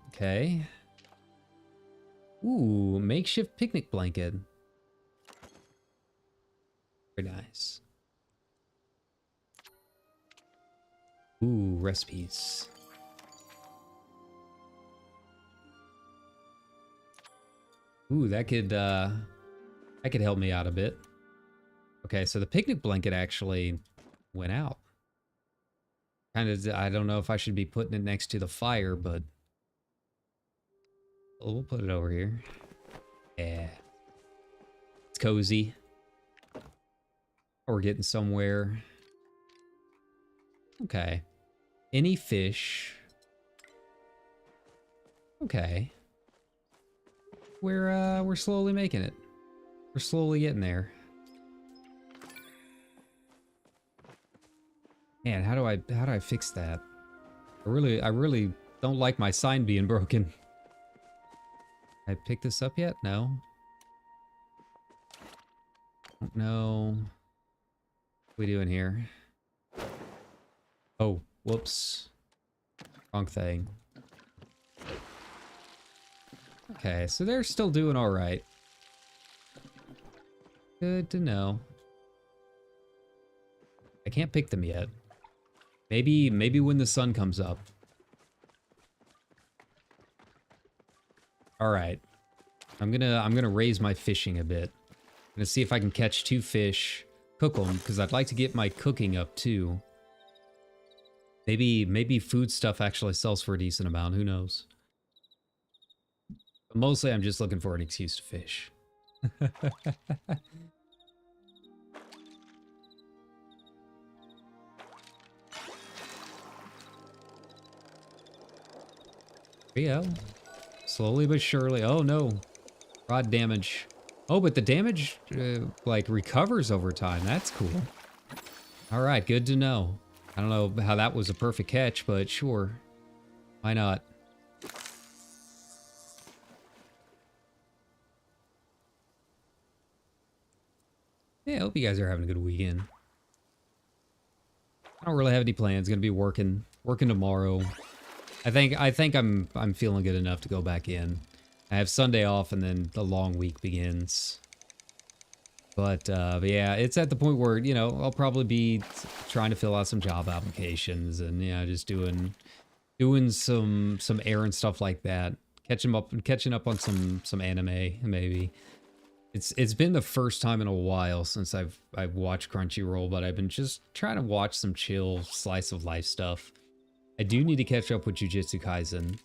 A: Okay. Ooh, makeshift picnic blanket. Very nice. Ooh, recipes. Ooh, that could help me out a bit. Okay, so the picnic blanket actually went out. Kind of, I don't know if I should be putting it next to the fire, but we'll put it over here. Yeah. It's cozy. We're getting somewhere. Okay. Any fish. Okay. We're slowly making it. We're slowly getting there. Man, how do I fix that? I really don't like my sign being broken. I picked this up yet? No. No. What are we doing here? Oh, whoops. Wrong thing. Okay, so they're still doing all right. Good to know. I can't pick them yet. Maybe when the sun comes up. All right. I'm gonna raise my fishing a bit. I'm gonna see if I can catch 2 fish, cook them, because I'd like to get my cooking up too. Maybe food stuff actually sells for a decent amount. Who knows? But mostly, I'm just looking for an excuse to fish. Yeah. Slowly but surely. Oh no. Rod damage. Oh, but the damage, like, recovers over time. That's cool. Alright, good to know. I don't know how that was a perfect catch, but sure. Why not? Yeah, I hope you guys are having a good weekend. I don't really have any plans. Gonna be working tomorrow. I think I'm feeling good enough to go back in. I have Sunday off and then the long week begins. But yeah, it's at the point where, you know, I'll probably be trying to fill out some job applications and, you know, just doing some errand stuff like that. Catching up on some anime, maybe. It's been the first time in a while since I've watched Crunchyroll, but I've been just trying to watch some chill slice of life stuff. I do need to catch up with Jujutsu Kaisen.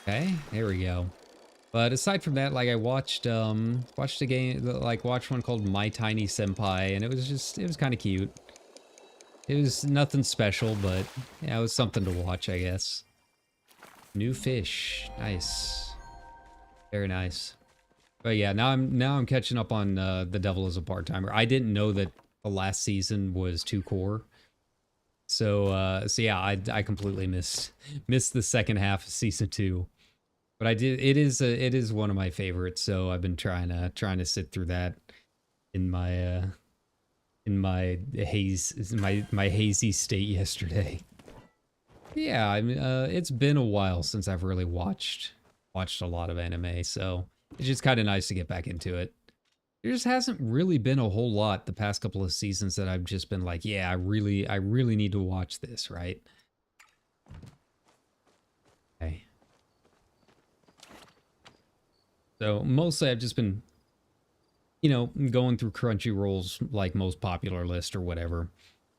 A: Okay, there we go. But aside from that, like, I watched a game, like, watched one called My Tiny Senpai, and it was kind of cute. It was nothing special, but yeah, it was something to watch, I guess. New fish, nice, very nice. But yeah, now I'm catching up on The Devil is a Part-Timer. I didn't know that the last season was 2 core. So yeah, I completely missed the second half of season 2. But I did. It is one of my favorites. So I've been trying to sit through that in my hazy state yesterday. Yeah, I mean, it's been a while since I've really watched a lot of anime, so it's just kind of nice to get back into it. There just hasn't really been a whole lot the past couple of seasons that I've just been like, yeah, I really need to watch this, right? Okay. So mostly I've just been, you know, going through Crunchyroll's like most popular list or whatever.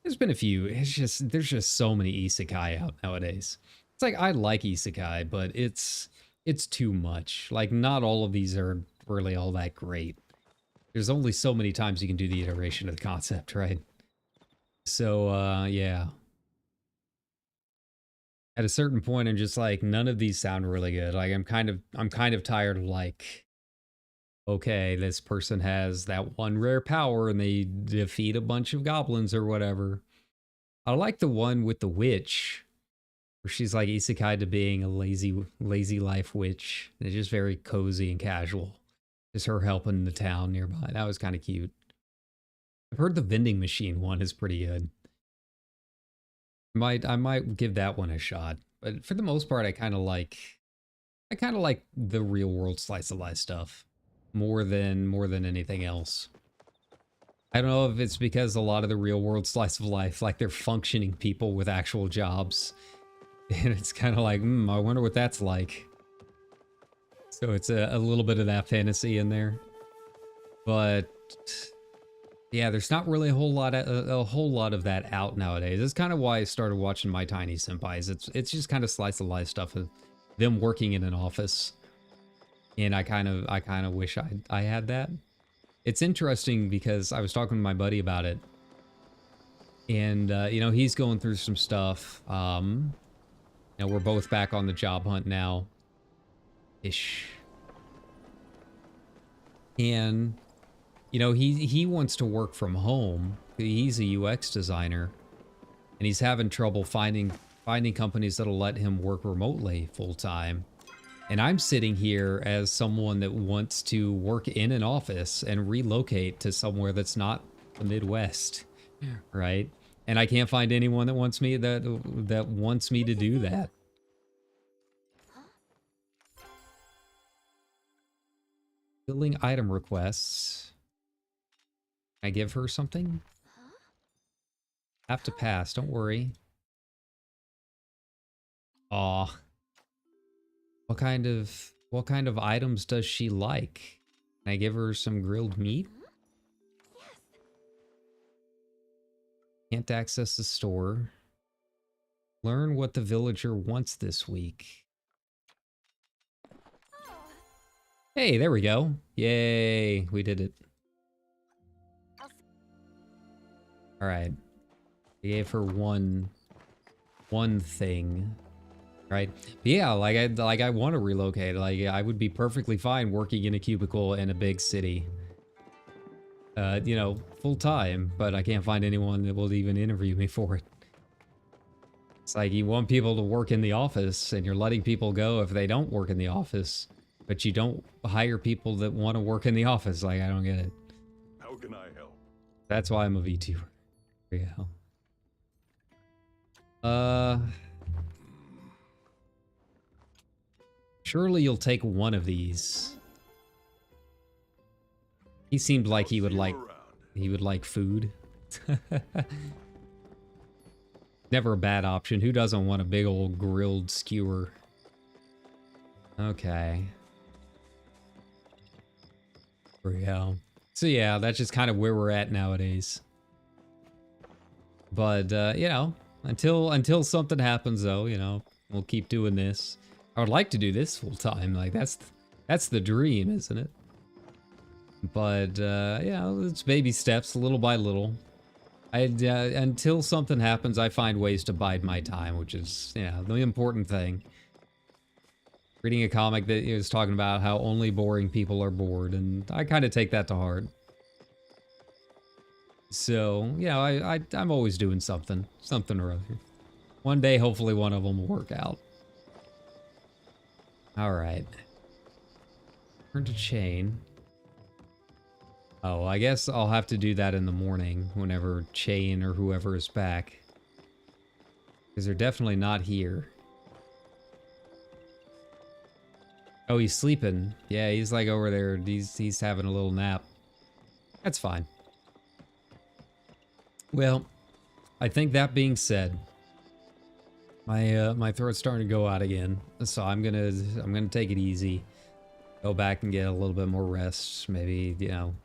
A: There's been a few. There's just so many isekai out nowadays. It's like I like isekai, but it's too much. Like not all of these are really all that great. There's only so many times you can do the iteration of the concept, right? So yeah. At a certain point I'm just like none of these sound really good. Like I'm kind of tired of like, okay, this person has that one rare power and they defeat a bunch of goblins or whatever. I like the one with the witch, where she's like isekai to being a lazy life witch. And it's just very cozy and casual. Just her helping the town nearby. That was kind of cute. I've heard the vending machine one is pretty good. I might give that one a shot. But for the most part, I kind of like the real world slice of life stuff more than anything else. I don't know if it's because a lot of the real world slice of life, like they're functioning people with actual jobs. And it's kind of like, I wonder what that's like. So it's a little bit of that fantasy in there. But yeah, there's not really a whole lot of that out nowadays. That's kind of why I started watching My Tiny Senpais. It's just kind of slice of life stuff of them working in an office. And I kind of wish I had that. It's interesting because I was talking to my buddy about it. And you know, he's going through some stuff. You know, we're both back on the job hunt now. Ish. And, you know, he wants to work from home. He's a UX designer. And he's having trouble finding companies that'll let him work remotely full time. And I'm sitting here as someone that wants to work in an office and relocate to somewhere that's not the Midwest, right? And I can't find anyone that wants me to do that. Filling item requests. Can I give her something? Have to pass, don't worry. Aw. What kind of items does she like? Can I give her some grilled meat? Can't access the store. Learn what the villager wants this week. Hey, there we go. Yay, we did it. All right. I gave her one thing. Right. But yeah, like I want to relocate. Like I would be perfectly fine working in a cubicle in a big city. You know, full time, but I can't find anyone that will even interview me for it. It's like you want people to work in the office and you're letting people go if they don't work in the office, but you don't hire people that want to work in the office. Like I don't get it.
B: How can I help?
A: That's why I'm a VTuber. Yeah. Surely you'll take one of these. He seemed like he would like food. Never a bad option. Who doesn't want a big old grilled skewer? Okay. There we go. So yeah, that's just kind of where we're at nowadays. But you know, until something happens though, you know, we'll keep doing this. I would like to do this full time. Like that's the dream, isn't it? But yeah, it's baby steps, little by little. Until something happens, I find ways to bide my time, which is, yeah, the important thing. Reading a comic that is talking about how only boring people are bored, and I kind of take that to heart. So, yeah, I'm always doing something or other. One day, hopefully one of them will work out. All right. Turn to chain. Oh, I guess I'll have to do that in the morning whenever Chain or whoever is back. Because they're definitely not here. Oh, he's sleeping. Yeah, he's like over there. He's having a little nap. That's fine. Well, I think that being said, my throat's starting to go out again. So I'm gonna take it easy. Go back and get a little bit more rest. Maybe, you know,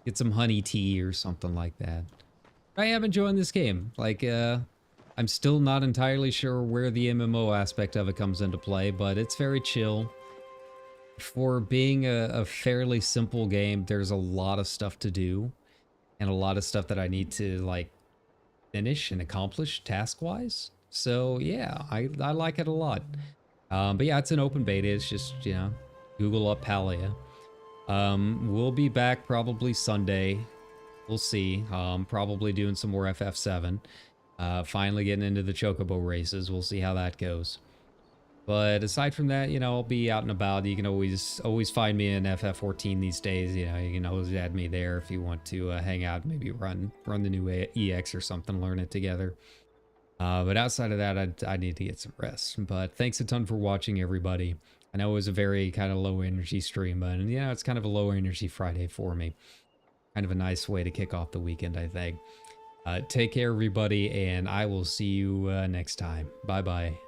A: get some honey tea or something like that. I am enjoying this game. Like, I'm still not entirely sure where the MMO aspect of it comes into play, but it's very chill. For being a fairly simple game, there's a lot of stuff to do. And a lot of stuff that I need to, like, finish and accomplish task-wise. So, yeah, I like it a lot. But yeah, it's an open beta. It's just, you know, Google up Palia. We'll be back probably Sunday. We'll see. Probably doing some more FF7. Finally getting into the Chocobo races. We'll see how that goes. But aside from that, you know, I'll be out and about. You can always find me in FF14 these days. You know, you can always add me there if you want to hang out, maybe run the new EX or something, learn it together. But outside of that, I need to get some rest. But thanks a ton for watching, everybody. I know it was a very kind of low energy stream, but you know, it's kind of a low energy Friday for me. Kind of a nice way to kick off the weekend, I think. Take care, everybody, and I will see you next time. Bye-bye.